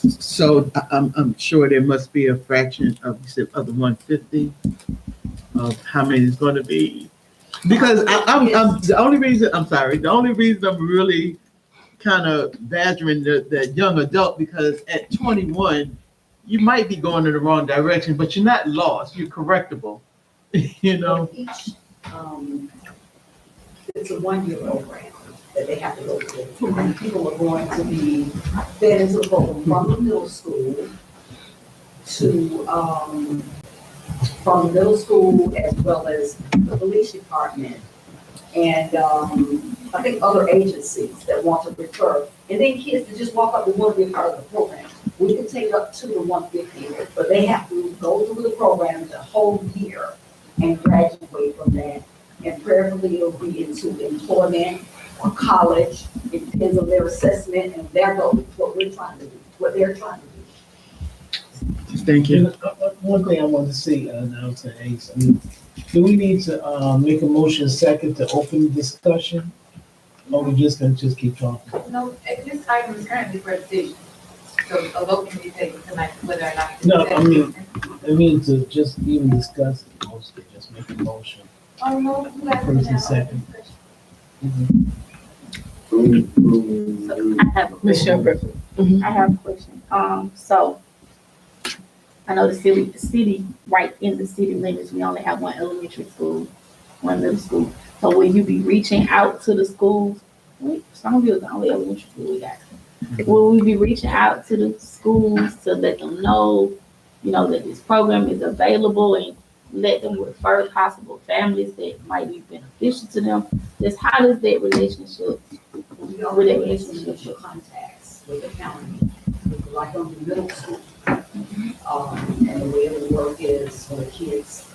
So I'm sure there must be a fraction of the 150 of how many is going to be, because I'm the only reason I'm really kind of badgering the young adult, because at 21, you might be going in the wrong direction, but you're not lost. You're correctable. You know. Each, it's a 1-year program that they have to go through. And people are going to be fed into the program from the middle school to, from the middle school as well as the police department and I think other agencies that want to refer. And then kids that just walk up and want to be a part of the program. We can take up to the 150, but they have to go through the program the whole year and graduate from that. And prayerfully it'll be into employment or college. It depends on their assessment and their goals, what we're trying to do, what they're trying to do. Thank you. One thing I want to see, now to Ace, I mean, do we need to, make a motion second to open the discussion? Or we just gonna just keep talking? No, this item is currently for decision. So a vote can be taken tonight whether or not. No, I mean to just even discuss it, mostly, just make a motion. Oh, no, you guys First and can have second. So I have a Ms. question. Shepherd. I have a question. So I know the city, right in the city limits, we only have one elementary school, one middle school. So will you be reaching out to the schools? Songville is the only elementary school we got. Will we be reaching out to the schools to let them know, that this program is available and let them refer possible families that might be beneficial to them? Just how does that relationship? We already have initial contacts with the county, like on the middle school. And the way it will work is when the kids,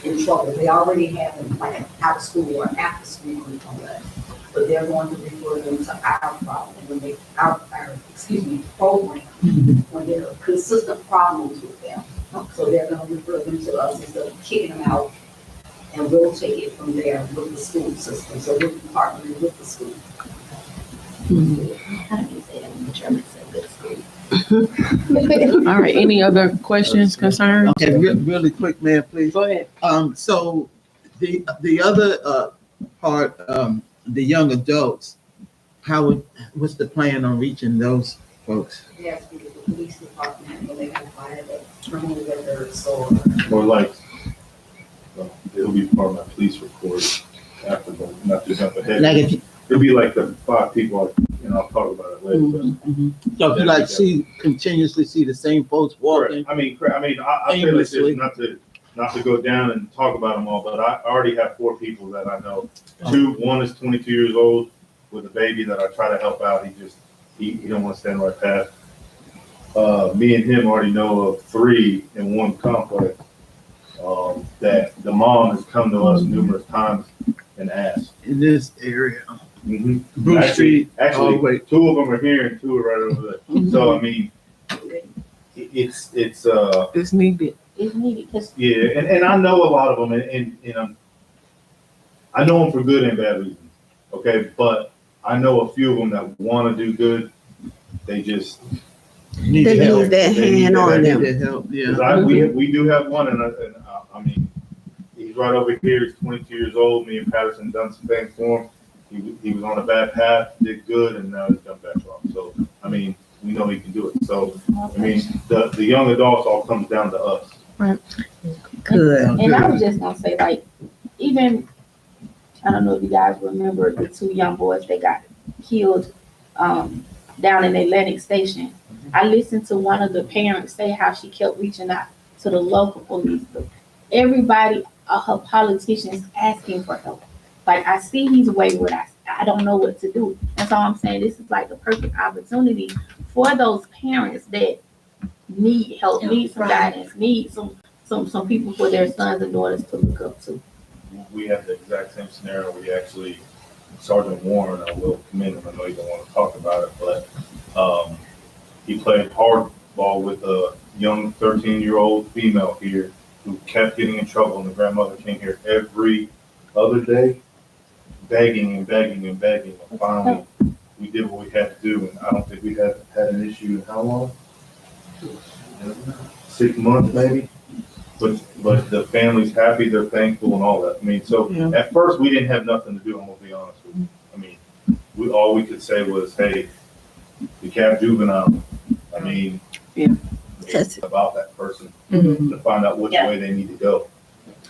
in trouble, they already have them like out of school or after school component, but they're going to refer them to our problem when they, our program, when there are consistent problems with them. So they're going to refer them to us instead of kicking them out, and we'll take it from there with the school system. So we'll be partnering with the school. How do you say that in German? Good school. All right, any other questions, concerns? Okay, really quick, man, please. Go ahead. So the other part, the young adults, what's the plan on reaching those folks? Yes, we get the police department, when they can file the criminal records or. Or like, it'll be part of my police report after, but not to jump ahead. Like if you, It'll be like the 5 people, I'll talk about it later. but- so if you like continuously see the same folks walking. I feel like this, not to go down and talk about them all, but I already have 4 people that I know. One is 22 years old with a baby that I try to help out. He don't want to stand right past. Me and him already know of 3 in one complex, that the mom has come to us numerous times and asked. In this area. Mm-hmm. Bruce Street. Actually, oh, wait. 2 of them are here and 2 are right over there. So, I mean, it's needed. It's needed because yeah, and I know a lot of them, and I know them for good and bad reasons, okay? But I know a few of them that want to do good. They just Need They help. need that hand on them. Need help, yeah. 'cause we do have one, and I mean, he's right over here. He's 22 years old. Me and Patterson done some things for him. He was on a bad path, did good, and now he's done back wrong. So, I mean, we know he can do it. So, I mean, the young adults all comes down to us. Good. And I was just gonna say, like, even, I don't know if you guys remember the 2 young boys that got killed down in Atlantic Station. I listened to one of the parents say how she kept reaching out to the local police. But everybody, her politicians asking for help. Like, I see he's wayward. I don't know what to do. That's all I'm saying. This is like the perfect opportunity for those parents that need help, need some guidance, need some people for their sons and daughters to look up to. We have the exact same scenario. We actually, Sergeant Warren, I will commend him. I know you don't want to talk about it, but he played hardball with a young 13-year-old female here who kept getting in trouble, and the grandmother came here every other day, begging and begging and begging. And finally, we did what we had to do, and I don't think we had an issue in how long? 6 months maybe. But the family's happy, they're thankful and all that. I mean, so at first we didn't have nothing to do, I'm gonna be honest with you. I mean, all we could say was, hey, the cap juvenile, I mean, Yeah. it's about that person Mhm. to find out which Yeah. way they need to go.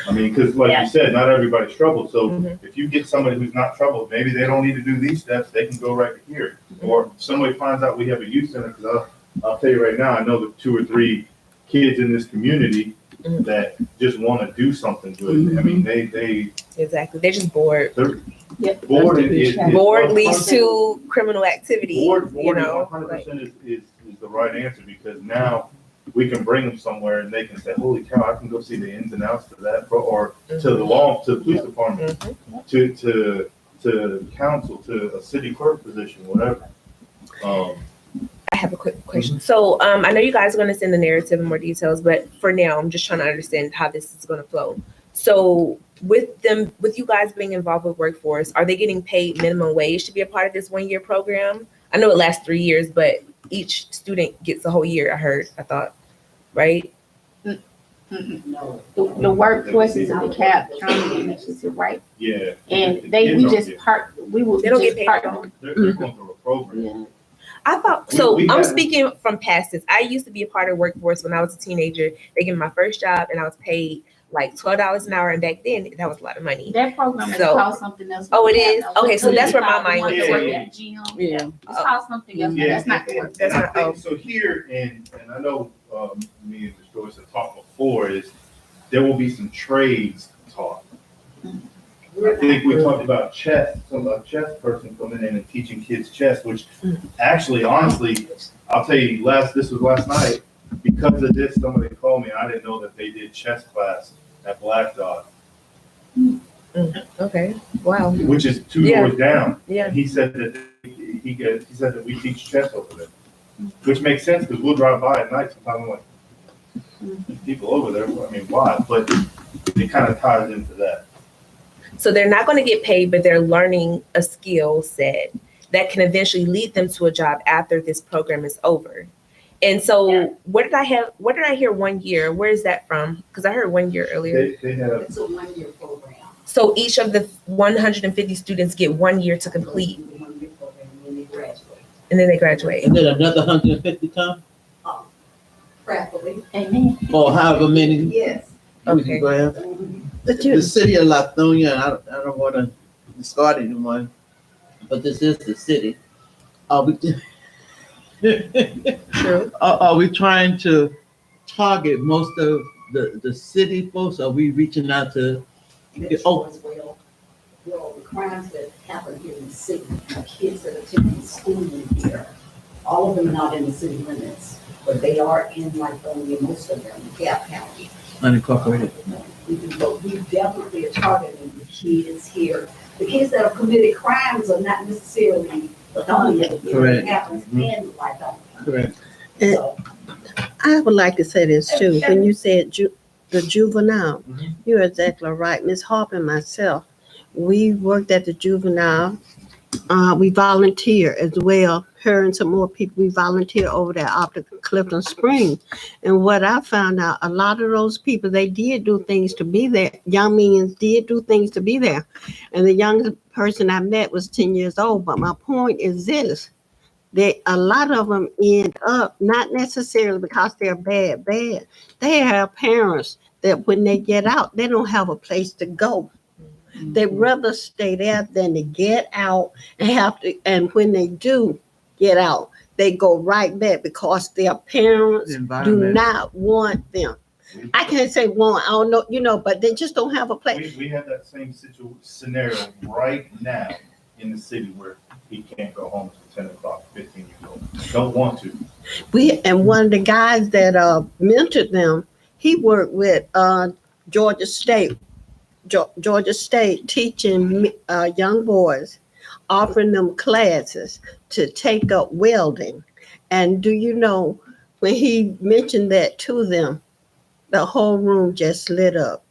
I mean, because like Yeah. you said, not everybody's troubled. So Mhm. if you get somebody who's not troubled, maybe they don't need to do these steps. They can go right here. Or if somebody finds out we have a youth center, because I'll tell you right now, I know the 2 or 3 kids in this community Mhm. that just want to do something good. I mean, they're Exactly. They're just bored. Yep. bored. Is Bored leads 100% to criminal activity. Board, You board know, 100% is the right answer, because now we can bring them somewhere and they can say, holy cow, I can go see the ins and outs to that, or to the police department, to council, to a city clerk position, whatever. I have a quick question. So I know you guys are going to send the narrative and more details, but for now, I'm just trying to understand how this is going to flow. So with you guys being involved with workforce, are they getting paid minimum wage to be a part of this 1-year program? I know it lasts 3 years, but each student gets a whole year, I thought, right? No. The workforce is in the cap county initiative, right? Yeah. And The we kids don't just get- we will They don't just get paid part. at all. They're going through a program. Yeah. I thought so. We I'm had- speaking from past tense. I used to be a part of workforce when I was a teenager. They gave me my first job, and I was paid like $12 an hour. And back then, that was a lot of money. That program is So- called something else. Oh, it We have is? now. Okay, so that's where my The mind ones went that work to. at gym. Yeah. It's called something else. Yeah, That's not the and, work. and I think, so here, and I know, me and Mr. Joyce have talked before, is there will be some trades taught. I think we talked about chess, a chess person coming in and teaching kids chess, which actually, honestly, I'll tell you, this was last night, because of this, somebody called me, and I didn't know that they did chess class at Black Dog, Okay. Wow. which is 2 Yeah. doors down. Yeah. And he said that he said that we teach chess over there, which makes sense, because we'll drive by at night sometimes, I'm like, people over there, I mean, why? But it kind of ties into that. So they're not going to get paid, but they're learning a skill set that can eventually lead them to a job after this program is over. And so, what did I hear 1 year? Where is that from? Because I heard 1 year earlier. They have, It's a 1-year program. So each of the 150 students get 1 year to complete, The 1-year program when they graduate. and then they graduate. And then another 150 come, Practically. Amen. or however many Yes. we Okay. can grab. But The city of Lithonia, I don't want to discard anyone, but this is the city. Are we, True. are we trying to target most of the city folks? Are we reaching out to, Metro as well. Well, the crimes that happen here in the city, the kids that attend school here, all of them are not in the city limits, but they are in Lithonia, most of them, Gap County. unincorporated? But we definitely are targeting the kids here. The kids that have committed crimes are not necessarily Lithonia. Correct. It happens in Lithonia. Correct. And So, I would like to say this too. When you said the juvenile, you're exactly right. Ms. Harper and myself, we worked at the juvenile. We volunteer as well. Her and some more people, we volunteer over there after Clifton Springs. And what I found out, a lot of those people, they did do things to be there. Young men did do things to be there. And the youngest person I met was 10 years old. But my point is this. A lot of them end up, not necessarily because they're bad. They have parents that when they get out, they don't have a place to go. They'd rather stay there than to get out and when they do get out, they go right back because their parents The do environment. not want them. I can't say want, I don't know, but they just don't have a place. we have that same scenario right now in the city where he can't go home till 10 o'clock, 15 years old. Don't want to. And one of the guys that mentored them, he worked with Georgia State teaching young boys, offering them classes to take up welding. And do you know, when he mentioned that to them, the whole room just lit up.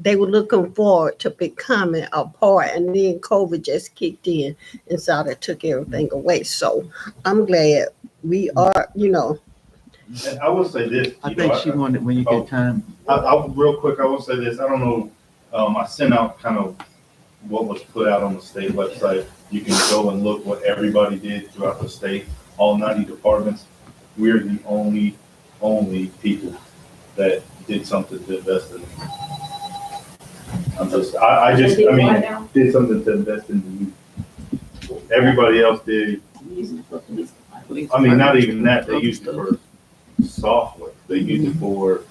They were looking forward to becoming a part, and then COVID just kicked in and sort of took everything away. So I'm glad we are, And I will say this. I think she wanted, when you get time. Real quick, I will say this. I don't know, I sent out kind of what was put out on the state website. You can go and look what everybody did throughout the state, all 90 departments. We're the only people that did something to invest in it. I mean, did something to invest in the youth. Everybody else did. I mean, not even that, they used it for software. They used it for,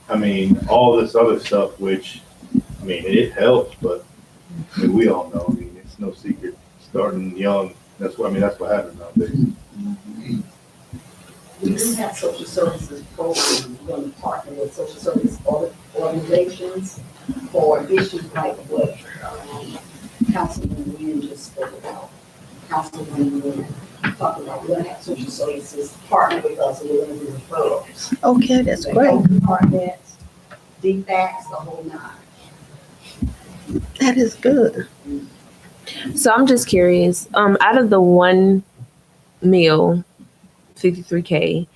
I mean, all this other stuff, which, I mean, it helps, but I mean, we all know, I mean, it's no secret, starting young, that's what happens nowadays. We do have social services programs, we're going to partner with social service organizations for issues like what Councilman Nguyen just spoke about. Councilman Nguyen talked about, we're going to have social services partner with us, and we're going to do referrals. Okay, that's The great. health department, DFACS, the whole nine. That is good. So I'm just curious, out of the one meal, 53K,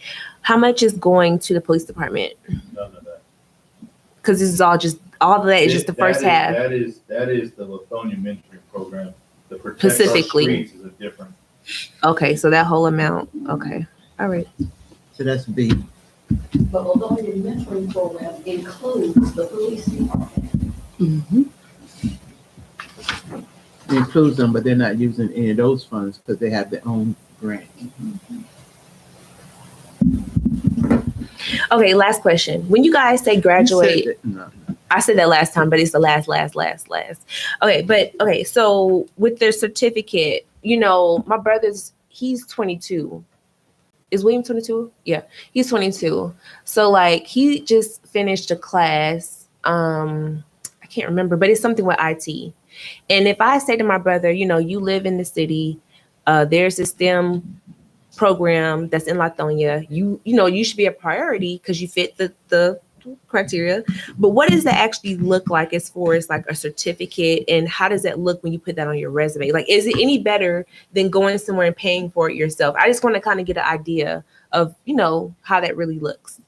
how much is going to the police department? None of that. Because this is all of that is just the first half. That is the Lithonia mentoring program. The Protect Our Specifically. Streets is a different. Okay, so that whole amount. Okay, all right. So that's B. But although your mentoring program includes the police department, Mm-hmm. It includes them, but they're not using any of those funds because they have their own grant. Okay, last question. When you guys say graduate, You said that- no. I said that last time, but it's the last. Okay, so with their certificate, you know, my brother's, he's 22. Is William 22? Yeah, he's 22. So like he just finished a class. I can't remember, but it's something with IT. And if I say to my brother, you know, you live in the city, there's a STEM program that's in Lithonia, you know, you should be a priority because you fit the criteria. But what does that actually look like as far as like a certificate, and how does that look when you put that on your resume? Like, is it any better than going somewhere and paying for it yourself? I just want to kind of get an idea of, you know, how that really looks.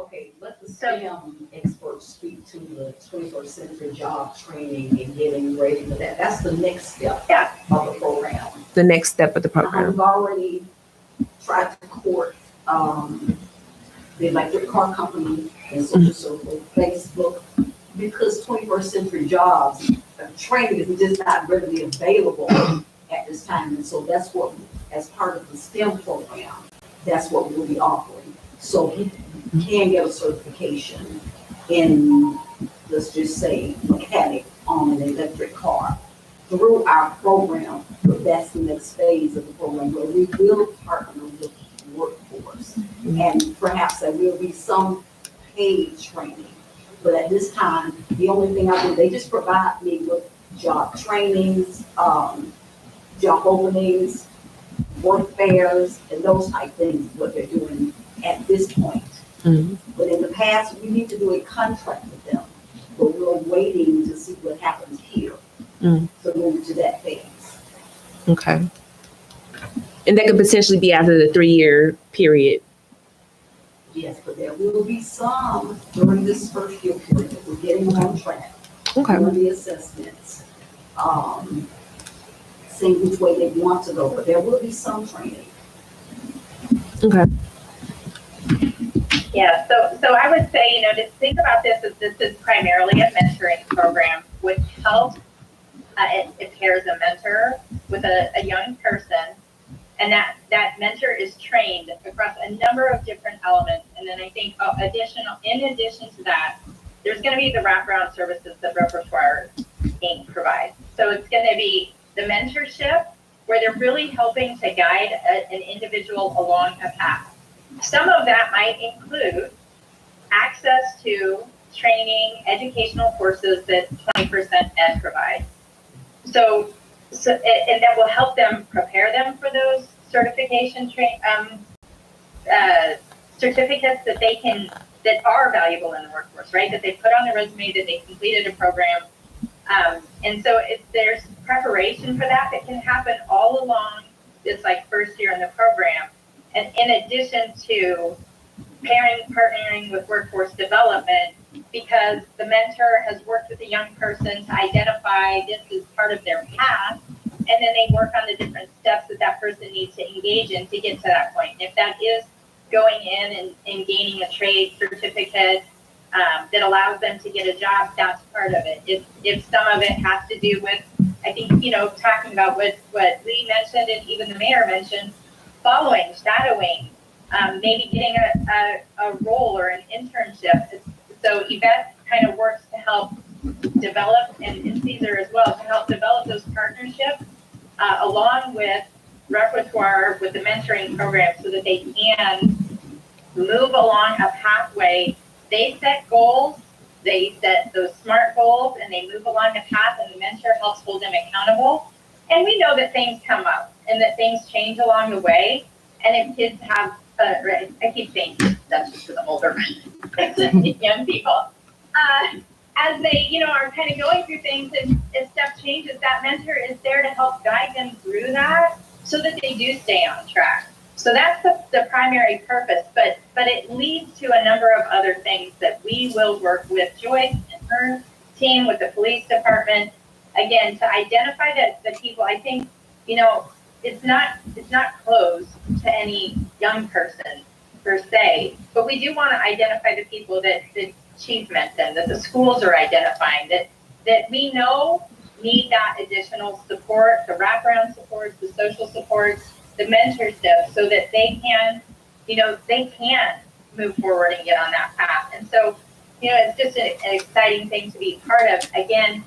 okay, let the STEM experts speak to the 21st century job training and getting ready for that. That's the next step of the program. The next step of the program. I've already tried to court the electric car company and social circle, Facebook, because 21st century jobs, training is just not readily available at this time. And so that's what, as part of the STEM program, that's what we'll be offering. So he can get a certification in, let's just say, mechanic on an electric car through our program. But that's the next phase of the program where we will partner with workforce. And perhaps there will be some paid training. But at this time, the only thing I do, they just provide me with job trainings, job openings, work fairs, and those type things, what they're doing at this point. Mm-hmm. But in the past, we need to do a contract with them, but we're waiting to see what happens here. Mm-hmm. To move to that phase. Okay. And that could potentially be after the 3-year period. Yes, but there will be some during this first year period. We're getting on track. Okay. Doing the assessments, seeing which way they want to go, but there will be some training. Okay. Yeah, so I would say, you know, to think about this as this is primarily a mentoring program, which helps, it pairs a mentor with a young person, and that mentor is trained across a number of different elements. And then I think in addition to that, there's going to be the wraparound services that Repertoire Inc. provides. So it's going to be the mentorship where they're really helping to guide an individual along a path. Some of that might include access to training, educational courses that 20% Ed provides. So and that will help them prepare them for those certification certificates that are valuable in the workforce, right? That they put on their resume that they completed a program. And so there's preparation for that can happen all along this like first year in the program. And in addition to partnering with workforce development, because the mentor has worked with a young person to identify this as part of their path, and then they work on the different steps that that person needs to engage in to get to that point. And if that is going in and gaining a trade certificate that allows them to get a job, that's part of it. If some of it has to do with, I think, you know, talking about what Lee mentioned and even the mayor mentioned, following, shadowing, maybe getting a role or an internship. So Yvette kind of works to help develop, and Caesar as well, to help develop those partnerships along with repertoire with the mentoring program so that they can move along a pathway. They set goals, they set those SMART goals, and they move along a path, and the mentor helps hold them accountable. And we know that things come up and that things change along the way. And if kids have, I keep saying that's just for the older young people, as they, you know, are kind of going through things, and if stuff changes, that mentor is there to help guide them through that so that they do stay on track. So that's the primary purpose, but it leads to a number of other things that we will work with Joyce and her team, with the police department, again, to identify the people. I think, you know, it's not closed to any young person per se, but we do want to identify the people that Chief mentioned, that the schools are identifying, that we know need that additional support, the wraparound supports, the social supports, the mentorship, so that they can, you know, they can move forward and get on that path. And so, you know, it's just an exciting thing to be part of. Again,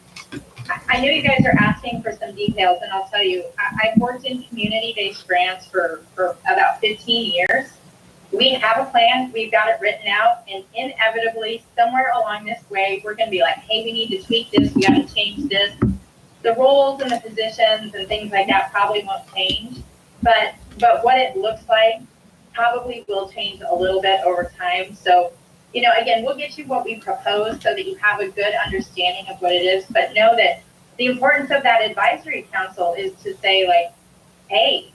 I know you guys are asking for some details, and I'll tell you, I've worked in community-based grants for about 15 years. We have a plan, we've got it written out, and inevitably, somewhere along this way, we're gonna be like, hey, we need to tweak this, we gotta change this. The roles and the positions and things like that probably won't change, but what it looks like probably will change a little bit over time. So, you know, again, we'll get you what we propose so that you have a good understanding of what it is, but know that the importance of that advisory council is to say, like, hey,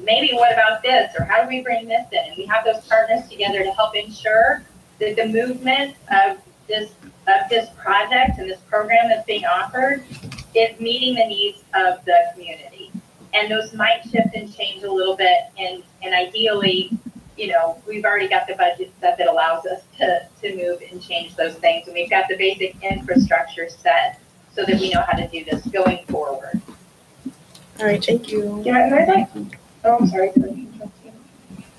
maybe what about this, or how do we bring this in? And we have those partners together to help ensure that the movement of this project and this program that's being offered is meeting the needs of the community. And those might shift and change a little bit, and ideally, you know, we've already got the budget set that allows us to move and change those things, and we've got the basic infrastructure set so that we know how to do this going forward. All right, thank you. Yeah, and I'd like, oh, I'm sorry.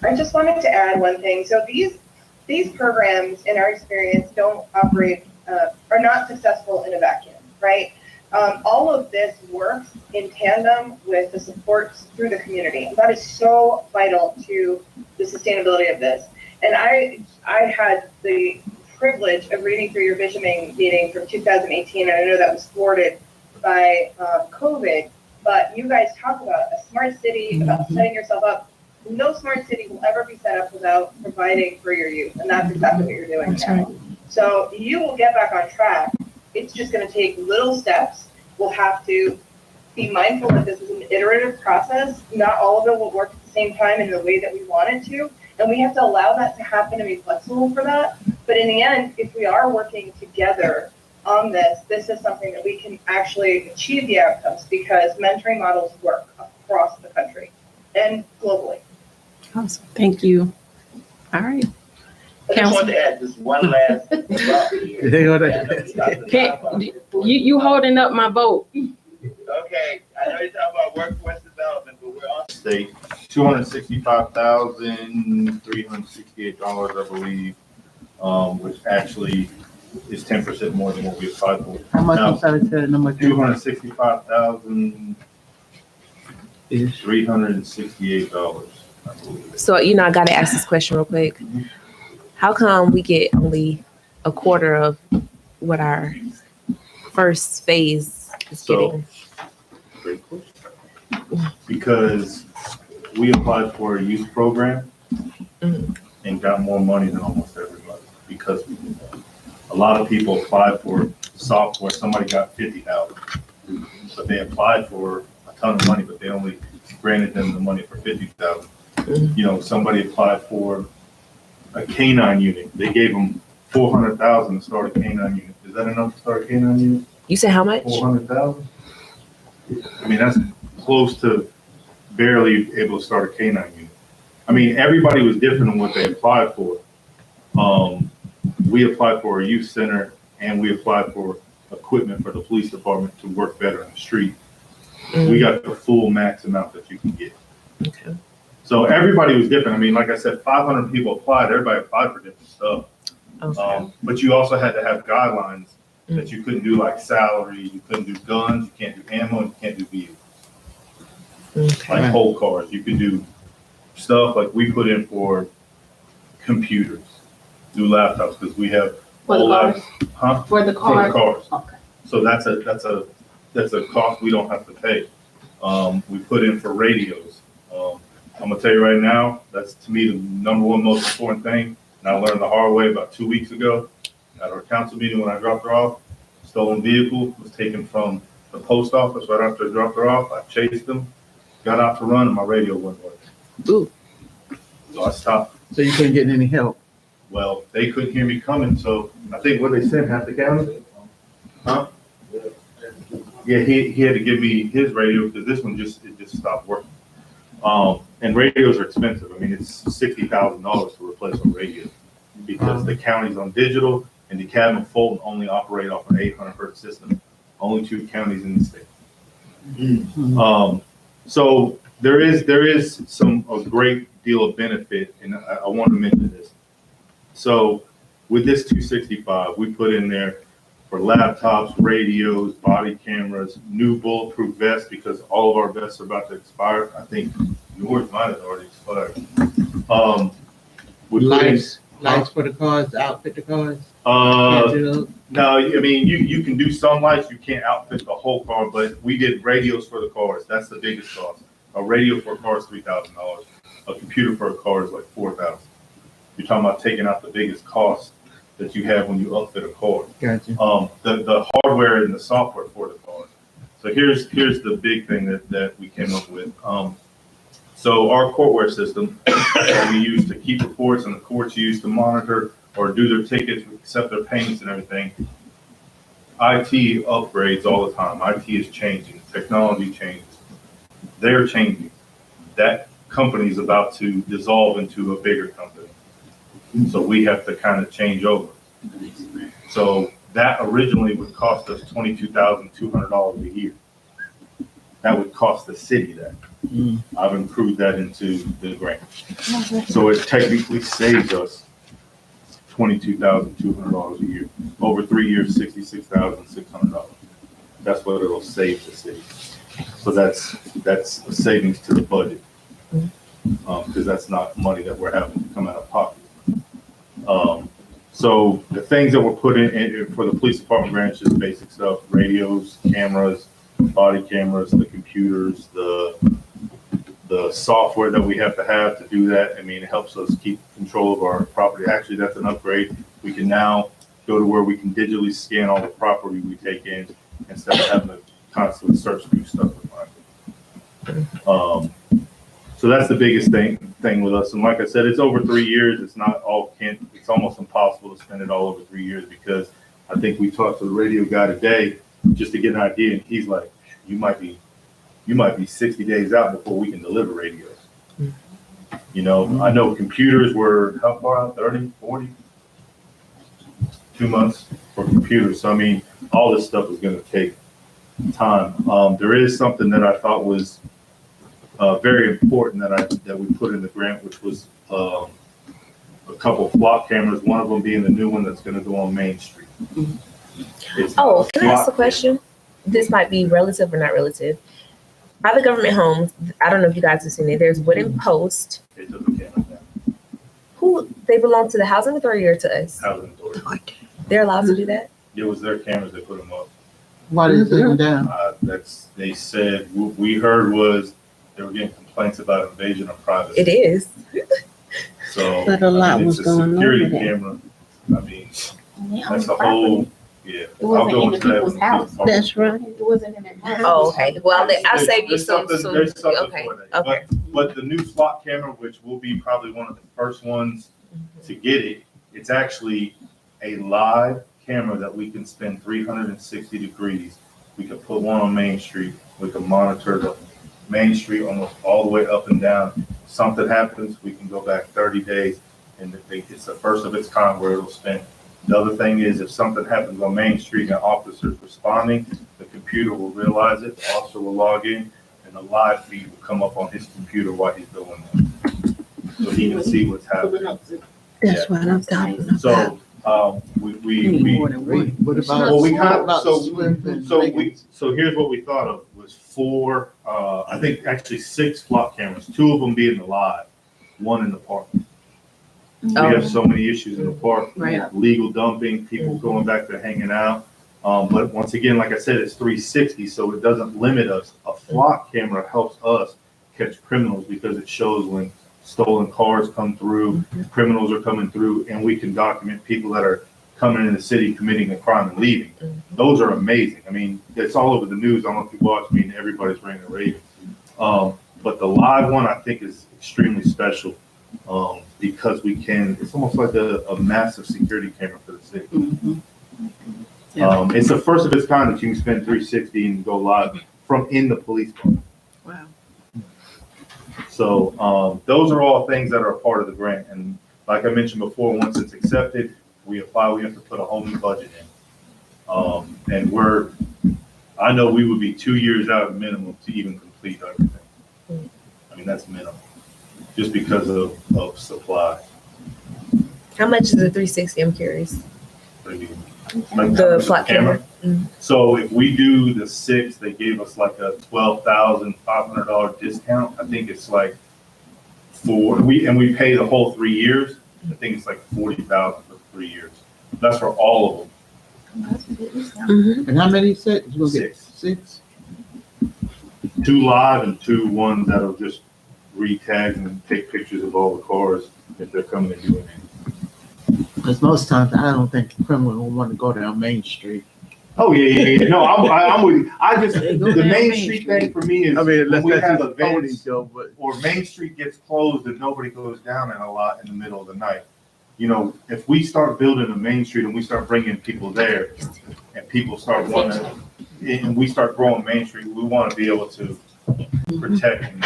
I just wanted to add one thing. So these programs, in our experience, don't operate, are not successful in a vacuum, right? All of this works in tandem with the supports through the community. That is so vital to the sustainability of this. And I had the privilege of reading through your visioning meeting from 2018, and I know that was thwarted by COVID. But you guys talk about a smart city, about setting yourself up. No smart city will ever be set up without providing for your youth, and that's exactly what you're doing now. Right. So you will get back on track. It's just going to take little steps. We'll have to be mindful that this is an iterative process. Not all of it will work at the same time in the way that we want it to, and we have to allow that to happen and be flexible for that. But in the end, if we are working together on this is something that we can actually achieve the outcomes, because mentoring models work across the country and globally. Awesome, thank you. All right. I just want to add just one last thought here. You holding up my vote. Okay, I know you're talking about workforce development, but we're on State, $265,368, I believe, which actually is 10% more than what we applied for. How much? Now, I'm sorry, tell number $265,368, I believe. So, you know, I got to ask this question real quick. How come we get only a quarter of what our first phase is getting? Great question. Because we applied for a youth program and got more money than almost everybody, because we did that. A lot of people applied for software. Somebody got $50,000, but they applied for a ton of money, but they only granted them the money for $50,000. You know, somebody applied for a canine unit. They gave them $400,000 to start a canine unit. Is that enough to start a canine unit? You said how much? $400,000. I mean, that's close to barely able to start a K-9 unit. I mean, everybody was different in what they applied for. We applied for a youth center and we applied for equipment for the police department to work better in the street. We got the full max amount that you can get. Okay. So everybody was different. I mean, like I said, 500 people applied. Everybody applied for different stuff. Okay. But you also had to have guidelines that you couldn't do like salary, you couldn't do guns, you can't do ammo, you can't do vehicles. Okay. Like whole cars. You could do stuff like we put in for computers, do laptops, because we have For the cars? Huh? For the For the cars? cars. Okay. So that's a cost we don't have to pay. We put in for radios. I'm gonna tell you right now, that's to me the number one most important thing. And I learned the hard way about 2 weeks ago at our council meeting when I dropped her off. Stolen vehicle was taken from the post office right after I dropped her off. I chased them, got out to run, and my radio wasn't working. Ooh. So I stopped. So you couldn't get any help? Well, they couldn't hear me coming, so I think what they sent half the county. Huh? Yeah, he had to give me his radio because this one just stopped working. And radios are expensive. I mean, it's $60,000 to replace a radio because the county's on digital and DeKalb and Fulton only operate off an 800 hertz system. Only 2 counties in the state. So there is a great deal of benefit, and I want to mention this. So with this 265, we put in there for laptops, radios, body cameras, new bulletproof vests, because all of our vests are about to expire. I think yours might have already expired. Lights for the cars, outfit the cars? No, I mean, you can do some lights, you can't outfit the whole car, but we did radios for the cars. That's the biggest cost. A radio for a car is $3,000. A computer for a car is like $4,000. You're talking about taking out the biggest cost that you have when you upfit a car. Gotcha. The hardware and the software for the car. So here's the big thing that we came up with. So our courtware system that we use to keep reports and the courts use to monitor or do their tickets, accept their payments and everything. IT upgrades all the time. IT is changing. Technology changes. They're changing. That company is about to dissolve into a bigger company. So we have to kind of change over. So that originally would cost us $22,200 a year. That would cost the city that. I've improved that into the grant. So it technically saves us $22,200 a year. Over 3 years, $66,600. That's what it'll save the city. So that's a savings to the budget. Because that's not money that we're having to come out of pocket. So the things that were put in for the police department grants, just basic stuff: radios, cameras, body cameras, the computers, the software that we have to do that. I mean, it helps us keep control of our property. Actually, that's an upgrade. We can now go to where we can digitally scan all the property we take in instead of having to constantly search through stuff to find it. So that's the biggest thing with us. And like I said, it's over 3 years. It's not all it's almost impossible to spend it all over 3 years, because I think we talked to the radio guy today just to get an idea, and he's like, you might be 60 days out before we can deliver radios. You know, I know computers were how far out? 30, 40? 2 months for computers. So I mean, all this stuff is going to take time. There is something that I thought was very important that we put in the grant, which was a couple of flock cameras. One of them being the new one that's going to go on Main Street. Oh, can I ask a question? This might be relative or not relative. By the government homes, I don't know if you guys have seen it. There's wooden posts. They took the cameras down. Who they belong to the housing authority or to us? Housing authority. They're allowed to do that. It was their cameras that put them up. Why did they take them down? They said what we heard was they were getting complaints about invasion of privacy. It is. So, But a lot was it's a going on security with that. camera. I mean, that's a whole, yeah. It wasn't in the people's house. That's right. It wasn't in their house. Oh, okay. Well, I'll save you There's some. There's something Okay. for that. Okay. But the new slot camera, which will be probably one of the first ones to get it, it's actually a live camera that we can spin 360 degrees We could put one on Main Street. We can monitor the Main Street almost all the way up and down. Something happens, we can go back 30 days, and it's the first of its kind where it'll spin. The other thing is, if something happens on Main Street and officers responding, the computer will realize it, the officer will log in, and the live feed will come up on his computer while he's doing that. So he can see what's happening. That's what I'm talking about. So, we What about? Well, we what kind of, about so, Swift and so Liggins? so here's what we thought of, was 4, I think actually 6 flock cameras, 2 of them being the live, 1 in the park. We have so many issues in the park, Right. legal dumping, people going back there hanging out. But once again, like I said, it's 360, so it doesn't limit us. A flock camera helps us catch criminals because it shows when stolen cars come through, criminals are coming through, and we can document people that are coming in the city, committing a crime and leaving. Those are amazing. I mean, it's all over the news. I don't know if you watch, I mean, everybody's ranting and raving. But the live one, I think, is extremely special because we can, it's almost like a massive security camera for the city. It's the first of its kind that you can spend 360 and go live from in the police car. Wow. So those are all things that are a part of the grant. And like I mentioned before, once it's accepted, we apply, we have to put a whole new budget in. And I know we would be 2 years out minimum to even complete everything. I mean, that's minimum, just because of supply. How much is the 360? I'm curious. Maybe, The flock camera. So if we do the 6, they gave us like a $12,500 discount. I think it's like we pay the whole 3 years. I think it's like $40,000 for 3 years. That's for all of them. And how many sets? You gonna get 6. 6? 2 live and 2 ones that'll just re-tag and take pictures of all the cars if they're coming and doing it. Because most times I don't think a criminal will want to go down Main Street. Oh yeah. No, I'm with you. The Main Street thing for me is I mean, when we unless have that's a pony events though, but or Main Street gets closed and nobody goes down in a lot in the middle of the night. You know, if we start building a Main Street and we start bringing people there and people start wanting, and we start growing Main Street, we want to be able to protect and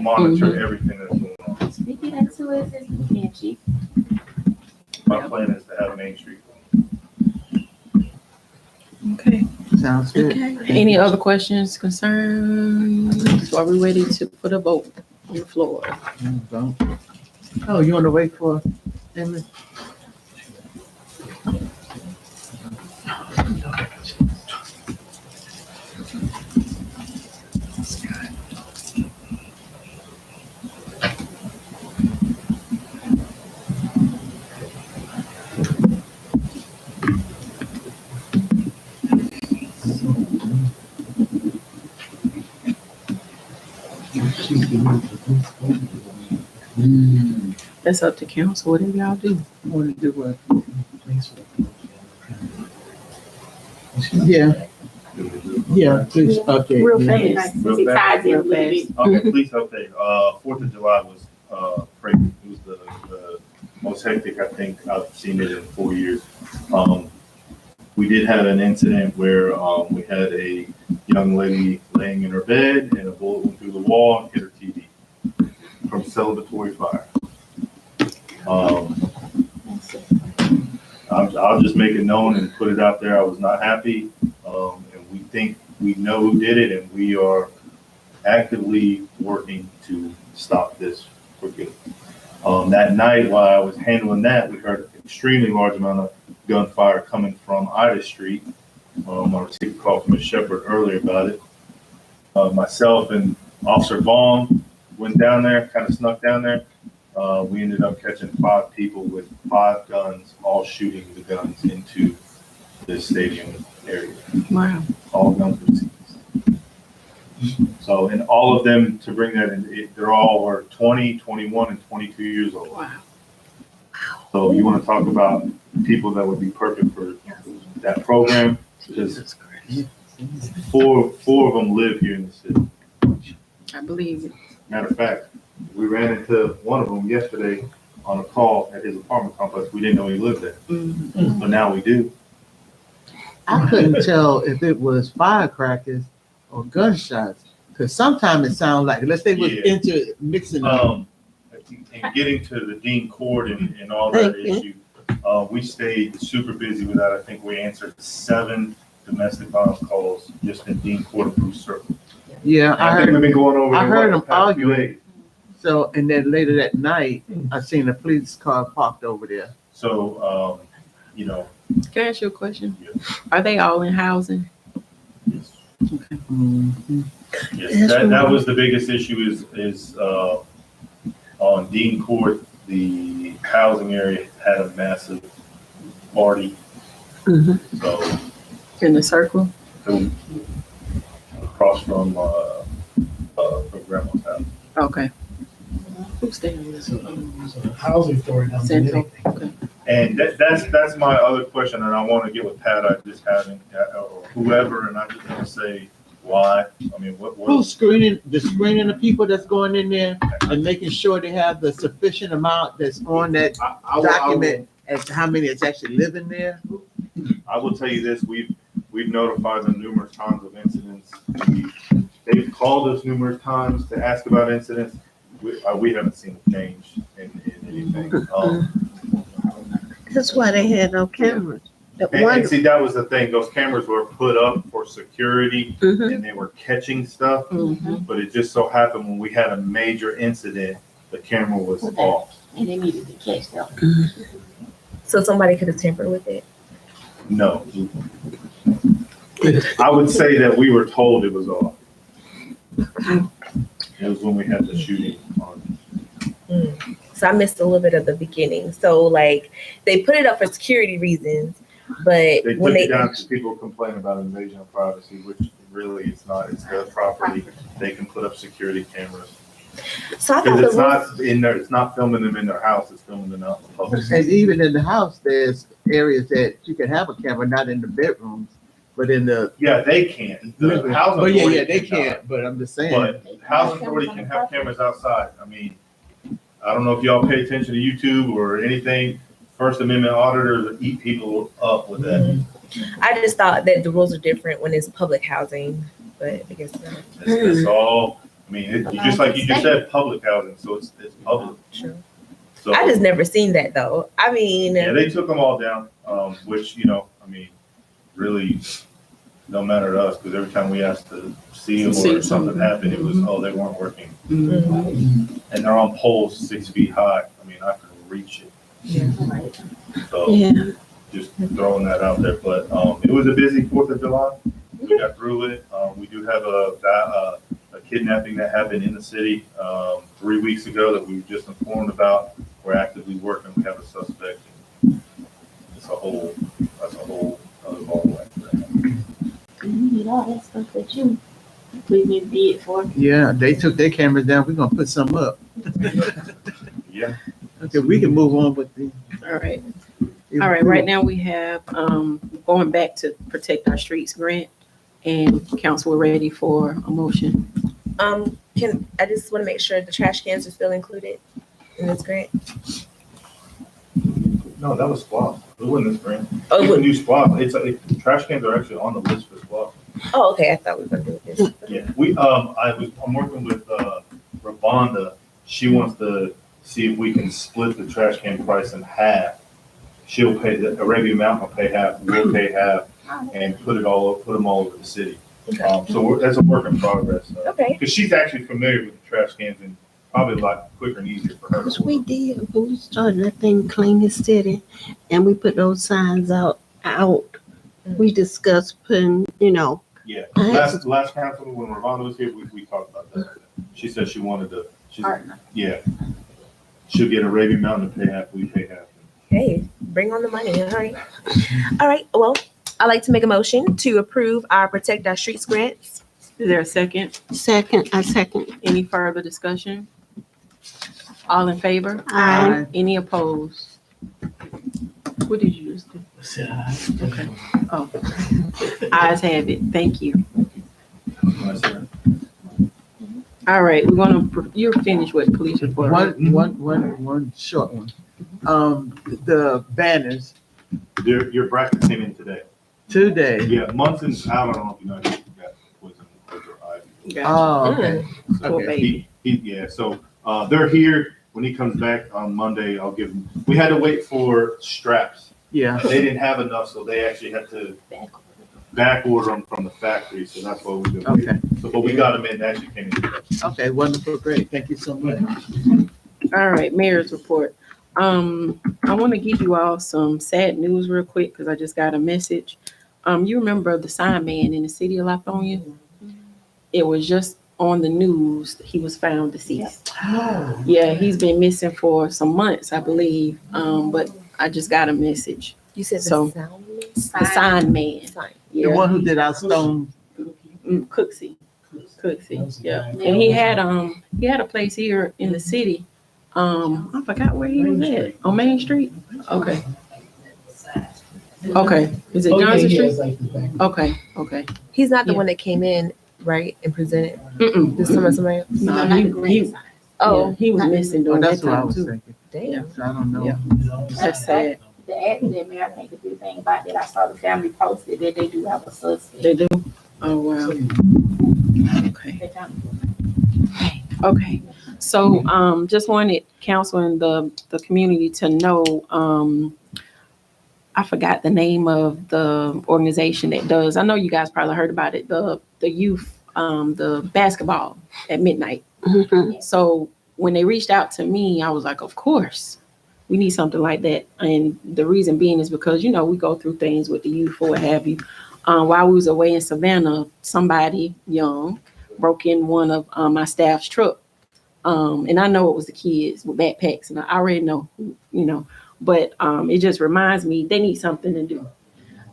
monitor everything that's going on. Speaking that to us as we can, Chief. My plan is to have Main Street. Okay. sounds good. Any other questions, concerns? So are we ready to put a vote on the floor? Oh, you want to wait for Emily? That's up to council, whatever y'all do. Want to do what? Yeah. Yeah, please update. Real me. fast. Real It fast. ties in a little bit. Okay, please update. 4th of July was crazy. It was the most hectic I think I've seen it in 4 years. We did have an incident where we had a young lady laying in her bed and a bullet went through the wall and hit her TV from celebratory fire. I'll just make it known and put it out there. I was not happy. And we think we know who did it, and we are actively working to stop this for good. That night, while I was handling that, we heard an extremely large amount of gunfire coming from Ida Street. I received a call from Ms. Shepherd earlier about it. Myself and Officer Vaughn went down there, kind of snuck down there. We ended up catching 5 people with 5 guns, all shooting the guns into the stadium area. Wow. All guns were seized. So, and all of them, to bring that in, they're all were 20, 21, and 22 years old. Wow. So you want to talk about people that would be perfect for that program? Just 4 of them live here in the city. I believe it. Matter of fact, we ran into one of them yesterday on a call at his apartment complex. We didn't know he lived there, but now we do. I couldn't tell if it was firecrackers or gunshots. Cause sometimes it sounds like, let's say was Yeah. into mixing up. And getting to the Dean Court and all that Thank you. issue, we stayed super busy with that. I think we answered 7 domestic violence calls just in Dean Court and Bruce Circle. Yeah, I think we've been going over. I there heard the them past few arguing. days. So, and then later that night, I seen a police car parked over there. So, you know, Can I ask you a question? Yeah. Are they all in housing? yes, Mhm. yes, that was the biggest issue is on Dean Court, the housing area had a massive party. Mhm. So In the circle? across from Grandma's house. Okay. Who's staying with us? So housing story doesn't do Central. anything. Okay. And that's my other question, and I want to get with Pat, I just haven't, or whoever, and I just want to say why. I mean, what? Who's screening the people that's going in there and making sure they have the sufficient amount that's on that document as to how many is actually living there? I will tell you this, we've notified them numerous times of incidents. They've called us numerous times to ask about incidents. We haven't seen a change in anything. That's why they had no cameras. And see, that was the thing, those cameras were put up for security Mhm. and they were catching stuff, Mhm. but it just so happened when we had a major incident, the camera was Okay. off. And they needed to catch them. So somebody could have tampered with it. No. I would say that we were told it was off. It was when we had the shooting on. So I missed a little bit of the beginning. So like they put it up for security reasons, but They when took they it down because people complain about invasion of privacy, which really it's not. It's their property. They can put up security cameras. so I thought Because the it's rules, not in there, it's not filming them in their house, it's filming them out in the public. And even in the house, there's areas that you can have a camera, not in the bedrooms, but in the. Yeah, they can. The housing But yeah, authority they cannot. can't, but I'm just saying. But housing authority can have cameras outside. I mean, I don't know if y'all pay attention to YouTube or anything. First Amendment auditors eat people up with that. I just thought that the rules are different when it's public housing, but I guess not. It's all, I mean, just like you just said, public housing, so it's public. True. So, I just never seen that though. I mean, yeah, they took them all down, which, you know, I mean, really don't matter to us, because every time we asked to see them or something happened, it was, oh, they weren't working. mhm. And they're on poles 6 feet high. I mean, I can reach it. So Yeah. just throwing that out there. But it was a busy 4th of July. We got through it. We do have a kidnapping that happened in the city 3 weeks ago that we were just informed about. We're actively working. We have a suspect. That's a whole other ball after that. You need all that stuff that you did for. Yeah, they took their cameras down. We're gonna put some up. Yeah. Okay, we can move on with the. All right. All right, right now we have, going back to Protect Our Streets grant, and council, we're ready for a motion. Can I just want to make sure the trash cans are still included in this grant? No, that was squad. It wasn't this grant. Oh, You can do squad. Trash cans are actually on the list for squad. Oh, okay. I thought we were gonna do this. Yeah, I'm working with Rabonda. She wants to see if we can split the trash can price in half. She'll pay the Arabian Mountain will pay half, we'll pay half, and put them all over the city. Okay. So that's a work in progress. Okay. Because she's actually familiar with the trash cans and probably a lot quicker and easier for her. Because we did, when we started that thing, Clean the City, and we put those signs out. We discussed putting, Yeah, last council, when Rabonda was here, we talked about that. She said she wanted to, yeah. She'll get Arabian Mountain to pay half, we pay half. Hey, bring on the money. All right. All right. Well, I'd like to make a motion to approve our Protect Our Streets grants. Is there a second? I second. Any further discussion? All in favor? Aye. Any opposed? What did you just do? Okay. Oh, ayes have it. Thank you. All right, you're finished with police report. right? One short one. The banners, Your bracket came in today. 2 days. Yeah, Munson's out, I don't know if you know, he got poison ivy. Oh, okay. Poor Okay. baby. Yeah, so, they're here. When he comes back on Monday, I'll give him, we had to wait for straps. Yeah. They didn't have enough, so they actually had to back order them from the factory, so that's what we did. Okay. So, but we got them in, they actually came in. Okay, wonderful, great. Thank you so much. All right, mayor's report. I want to give you all some sad news real quick because I just got a message. You remember the sign man in the city of Lithonia? It was just on the news. He was found deceased. Yeah, he's been missing for some months, I believe. But I just got a message. You said So- the The sign man. sign. The Yeah, one who did our stone. Cooksey. Yeah, and he had a place here in the city. I forgot where he was at. On Main Street. Okay. Okay. Is it Oh, yeah, Johnson yeah, Street? it's like the back. Okay. He's not the Yeah. one that came in, right, and presented. Mm-mm. This time somebody else. No, Not he, the green he, sign. Oh, he was missing Oh, during that that's what I time was too. thinking. damn. So I don't know. Yeah. You know, That's sad. The accident, Mayor, I think the big thing about that, I saw the family posted that they do have a suspect. They do? Oh, wow. Okay. They found- Okay. So, just wanted council and the community to know, I forgot the name of the organization that does, I know you guys probably heard about it, the youth, the basketball at midnight. So when they reached out to me, I was like, of course, we need something like that. And the reason being is because, we go through things with the youth or what have you. While we was away in Savannah, somebody young broke in one of my staff's truck. And I know it was the kids with backpacks, and I already know, but it just reminds me they need something to do.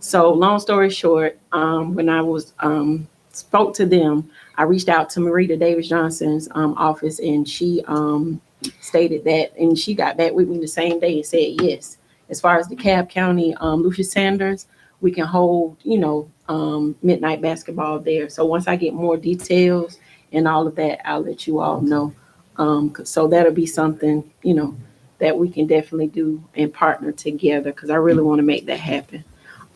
So long story short, when I was spoke to them, I reached out to Marita Davis Johnson's office, and she stated that, and she got back with me the same day and said yes. As far as the DeKalb County, Lucius Sanders, we can hold, midnight basketball there. So once I get more details and all of that, I'll let you all know. So that'll be something, that we can definitely do and partner together, because I really want to make that happen.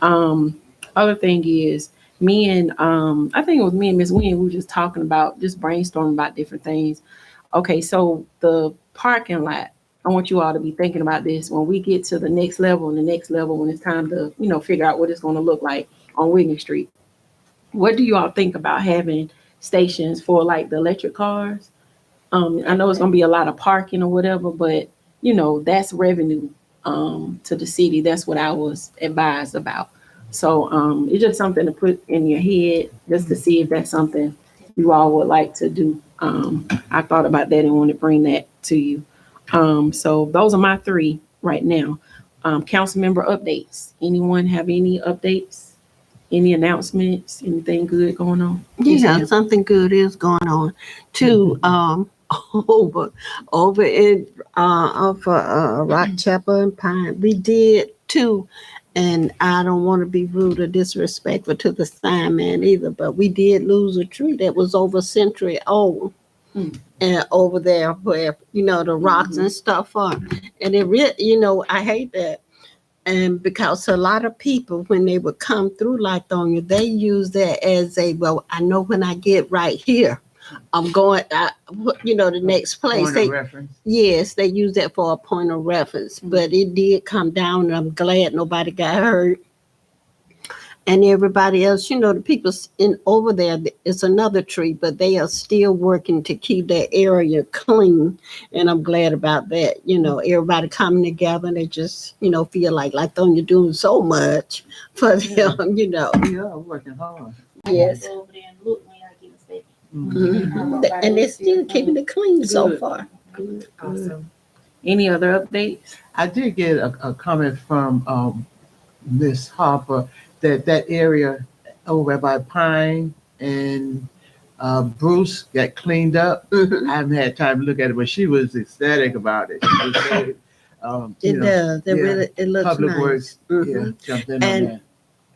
Other thing is, I think it was me and Miss Wynn, we were just talking about, just brainstorming about different things. Okay, so the parking lot, I want you all to be thinking about this when we get to the next level and the next level, when it's time to, figure out what it's going to look like on Whitney Street. What do you all think about having stations for like the electric cars? I know it's going to be a lot of parking or whatever, but that's revenue to the city. That's what I was advised about. So it's just something to put in your head just to see if that's something you all would like to do. I thought about that and wanted to bring that to you. So those are my 3 right now. Council member updates. Anyone have any updates? Any announcements? Anything good going on? Yeah, something good is going on too. Over in Rock Chapel and Pine, we did too. And I don't want to be rude or disrespectful to the sign man either, but we did lose a tree that was over a century old. And over there where, the rocks and stuff are. And it really, I hate that. And because a lot of people, when they would come through Lithonia, they use that as I know when I get right here, I'm going, the next place. Point of reference. Yes, they use that for a point of reference, but it did come down, and I'm glad nobody got hurt. And everybody else, the people in over there, it's another tree, but they are still working to keep that area clean. And I'm glad about that. Everybody coming together, and they just, feel like Lithonia doing so much for them, Yeah, working hard. Yes. Go over there and look when I get a second. And they're still keeping it clean so Good. far. Awesome. Any other updates? I did get a comment from Miss Harper that area over by Pine and Bruce got cleaned up. I haven't had time to look at it, but she was ecstatic about it. She was so, It does. It looks Public nice. Works, yeah, jumped in on And that.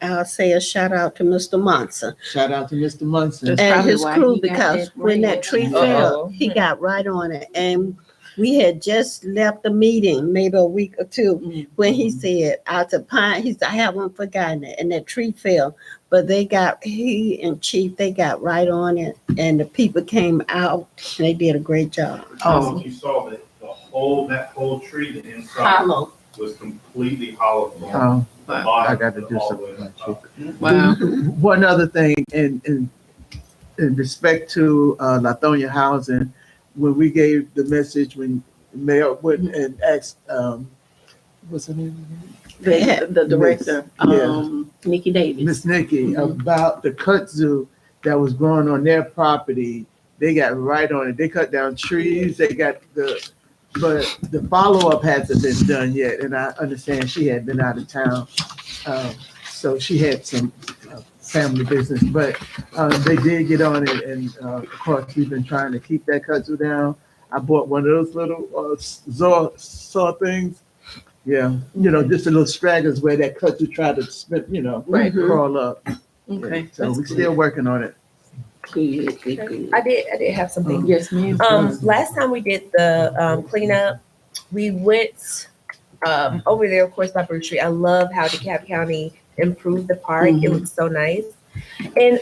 I'll say a shout out to Mr. Monson Shout out to Mr. Munson. That's and probably his why crew, he got because that when that raise. tree Uh-oh. fell, he got right on it. And We had just left the meeting, maybe a week or two, when he Mm-hmm. said, out to pine, he said, I haven't forgotten it, and that tree fell. But he and Chief, they got right on it, and the people came out, and they did a great job. I don't know if you saw that that whole tree, the inside Hollow. was completely hollow. from Oh, the I bottom got to do all the way something. to the top. Wow. One other thing, in respect to Lithonia Housing, when we gave the message, when Mayor went and asked, what's her name? The director, Yeah. Nikki Davis. Miss Nikki, Mhm. about the kudzu that was growing on their property. They got right on it. They cut down trees. They got but the follow-up hasn't been done yet. And I understand she had been out of town. So she had some family business, but they did get on it. And of course, we've been trying to keep that kudzu down. I bought one of those little saw things. Yeah, just a little stragglers where that kudzu tried to spin, Right. crawl up. Okay. Yeah, so That's we're good. still working on it. Good, good, good. I did have something. Yes, ma'am. Last time we did the cleanup, we went over there, of course, by Birch Street. I love how DeKalb County improved the park. It looks so nice. And,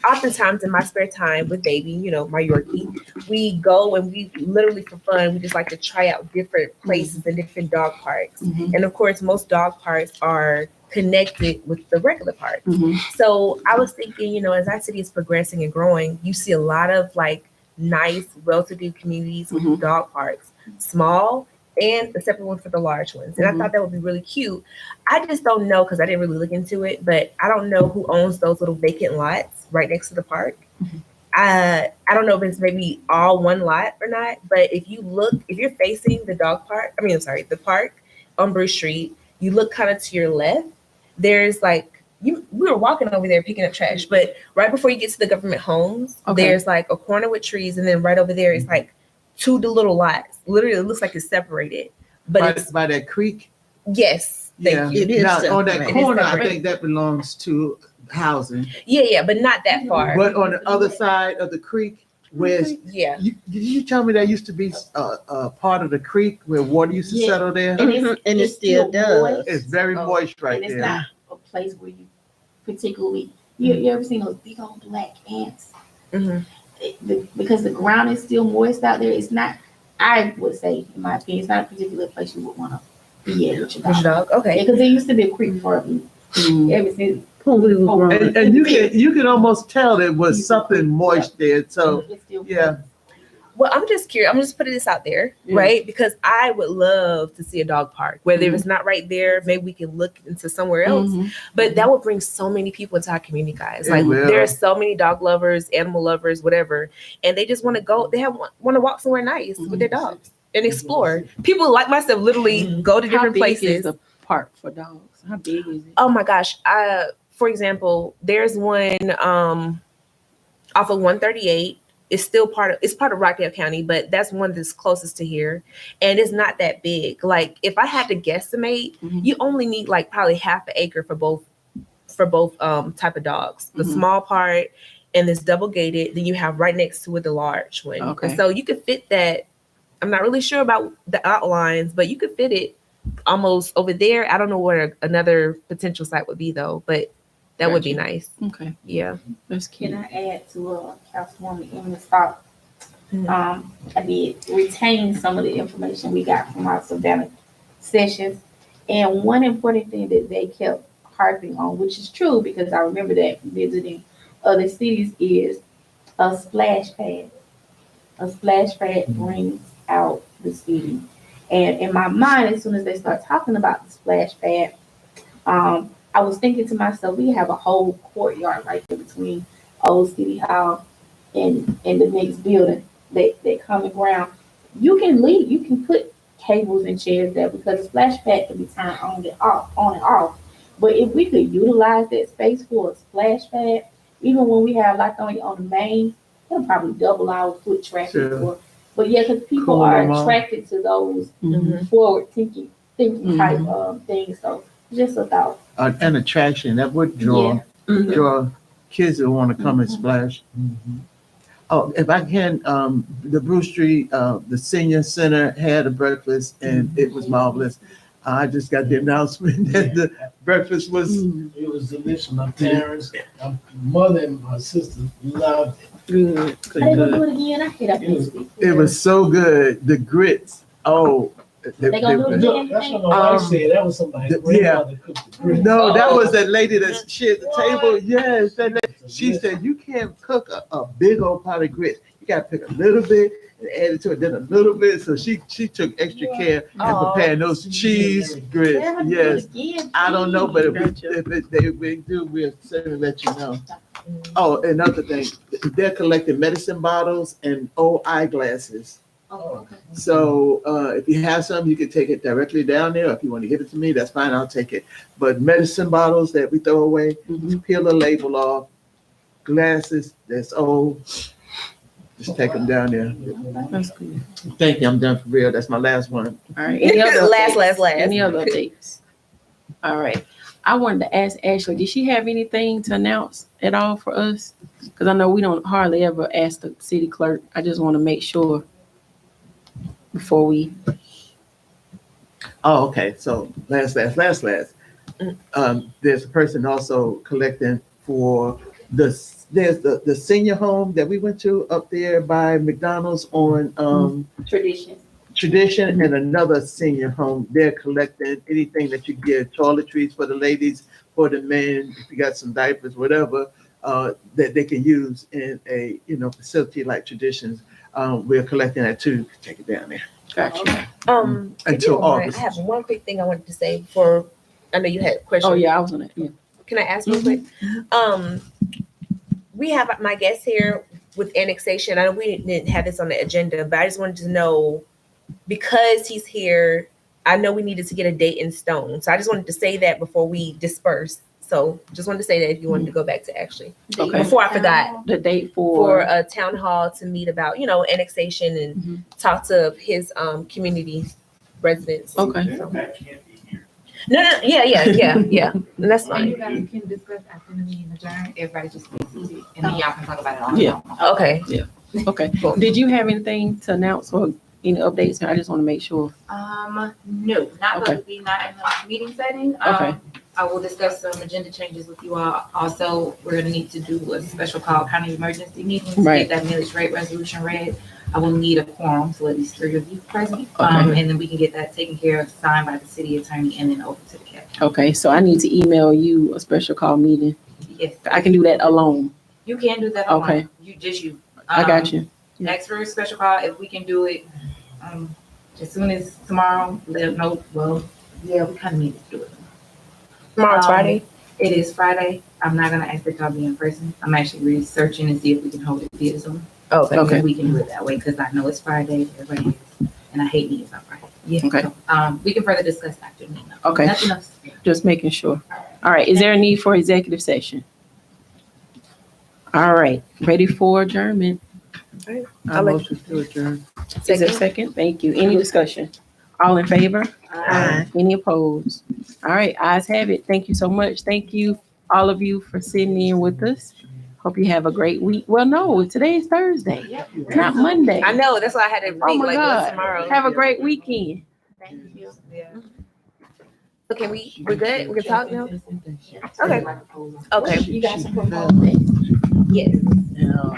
oftentimes in my spare time with baby, my Yorkie, we go and we literally for fun, we just like to try out different places and different dog parks. Mhm. And of course, most dog parks are connected with the regular park. Mhm. So I was thinking, as our city is progressing and growing, you see a lot of like nice, well-to-do communities with dog parks, small and a separate one for the large ones. And I thought that would be really cute. I just don't know, because I didn't really look into it, but I don't know who owns those little vacant lots right next to the park. I don't know if it's maybe all one lot or not, but if you're facing the the park on Bruce Street, you look kind of to your left, there's like, we were walking over there picking up trash, but right before you get to the government homes, there's like a corner with trees, and then right over there is like two little lots. Literally, it looks like it's separated. But it's By that creek. Yes, thank you. It is Now, on that separated. corner, I separated. think that belongs to housing. Yeah, but not that far. But on the other side of the creek, where Yeah. did you tell me there used to be a part of the creek where water used to Yeah. settle there? And it still does. It's very moist right And it's there. not a place where you particularly, you ever seen those big old black ants? Mhm. Because the ground is still moist out there, it's not, I would say, in my opinion, it's not a particular place you would want to be at with your Push dog. dog. Okay. Because there used to be a creek for me ever since. When we were growing. And you can almost tell there was something moist there. So It's still yeah. Well, I'm just curious. I'm just putting this out there, right? Because I would love to see a dog park. Whether if it's not right there, maybe we can look into somewhere else. But that would bring so many people into our community, guys. It Like will. there are so many dog lovers, animal lovers, whatever, and they just want to go. They want to walk somewhere nice with their dogs and explore. People like myself literally go to How different big places. is the park for dogs? How big is it? Oh my gosh. For example, there's one off of 138. It's part of Rockdale County, but that's one that's closest to here. And it's not that big. Like if I had to guesstimate, you only need like probably half an acre for both type of dogs. The small part and this double gated, then you have right next to it the large one. Okay. And so you could fit that. I'm not really sure about the outlines, but you could fit it almost over there. I don't know where another potential site would be though, but that would be nice. Okay, Yeah. that's cute. Can I add to Councilwoman Emily's thought? I did retain some of the information we got from our Savannah sessions. And one important thing that they kept harping on, which is true because I remember that visiting other cities, is a splash pad. A splash pad brings out the city. And in my mind, as soon as they start talking about the splash pad, I was thinking to myself, we have a whole courtyard right there between Old City Hall and the next building, that common ground. You can put tables and chairs there because the splash pad can be turned on and off. But if we could utilize that space for a splash pad, even when we have like on the main, it'll probably double our foot traffic. Sure. But yeah, because people Cool are them all. attracted to those forward thinking type things. So just a thought. An attraction that would draw kids that want to come and splash. Oh, if I can, the Bruce Street, the senior center had a breakfast and it was marvelous. I just got the announcement that the breakfast was, It was delicious. My parents, my mother and my sister loved it. Good. Are they gonna do it again? I hate that next week. it was so good. The grits, oh. They gonna do it again? Look, that's what my wife said. That was somebody's grandmother cooked the grits. No, that was that lady that shared the table. Yes, that lady. She said you can't cook a big old pot of grits. You gotta pick a little bit and add it to it, then a little bit. So she took extra care and preparing those cheese grits. Yes, I don't know, but if we do, we'll certainly let you know. Oh, another thing, they're collecting medicine bottles and old eyeglasses. Oh, okay. So if you have some, you can take it directly down there. If you want to give it to me, that's fine. I'll take it. But medicine bottles that we throw away, peel the label off. Glasses that's old, just take them down there. That's good. Thank you. I'm done for real. That's my last one. All right. Any other Last. Any other updates? All right. I wanted to ask Ashley, did she have anything to announce at all for us? Because I know we don't hardly ever ask the city clerk. I just want to make sure before we. Oh, okay. So last. There's a person also collecting for there's the senior home that we went to up there by McDonald's on Tradition and another senior home. They're collecting anything that you give, toiletries for the ladies, for the men, if you got some diapers, whatever, that they can use in a facility like Traditions. We're collecting that too. Take it down there. Gotcha. Until August. I have one quick thing I wanted to say for. I know you had a question. Oh yeah, I was on it. Yeah. Can I ask real quick? We have my guest here with annexation. I know we didn't have this on the agenda, but I just wanted to know, because he's here, I know we needed to get a date in stone. So I just wanted to say that before we disperse. So just wanted to say that if you wanted to go back to actually, Okay. before I forgot, The date for a town hall to meet about, annexation and talk to his community residents. Okay. That can't be here. No, yeah. And that's And you fine. guys can discuss after the meeting adjourned, everybody just stay seated, and then y'all can talk about it all. Yeah. Okay. Okay. Did you have anything to announce or any updates? I just want to make sure. No, not Okay. publicly, not in a meeting setting. Okay. I will discuss some agenda changes with you all. Also, we're gonna need to do a special call county emergency meeting to Right. get that millage rate resolution read. I will need a quorum, so at least 3 of you present. Okay. And then we can get that taken care of, signed by the city attorney, and then over to the cabinet. Okay. So I need to email you a special call meeting. Yes, I can do that alone. you can do that online. Okay. You. I got you. Ask for a special call if we can do it, as soon as tomorrow, let them know, well, yeah, we kind of need to do it. Tomorrow's Friday. It is Friday. I'm not gonna ask that y'all be in person. I'm actually researching and see if we can hold it via Zoom. Okay. Okay. And we can do it that way, because I know it's Friday, everybody is, and I hate meetings on Friday. Yeah. Okay. So, we can further discuss after the meeting. Okay. Nothing else. Just making sure. All right. Is there a need for executive session? All right. Ready for adjournment? All right. I motion to adjourn. Is there a second? Thank you. Any discussion? All in favor? Aye. Any opposed? All right, ayes have it. Thank you so much. Thank you, all of you, for sitting in with us. Hope you have a great week. Well, no, today is Thursday, not Monday. I know, that's why I had to Oh think my like God. what's tomorrow. Have a great weekend. Thank you. Yeah. So we're good? We can talk now? Okay. Okay. You guys can propose it. Yes. Yeah.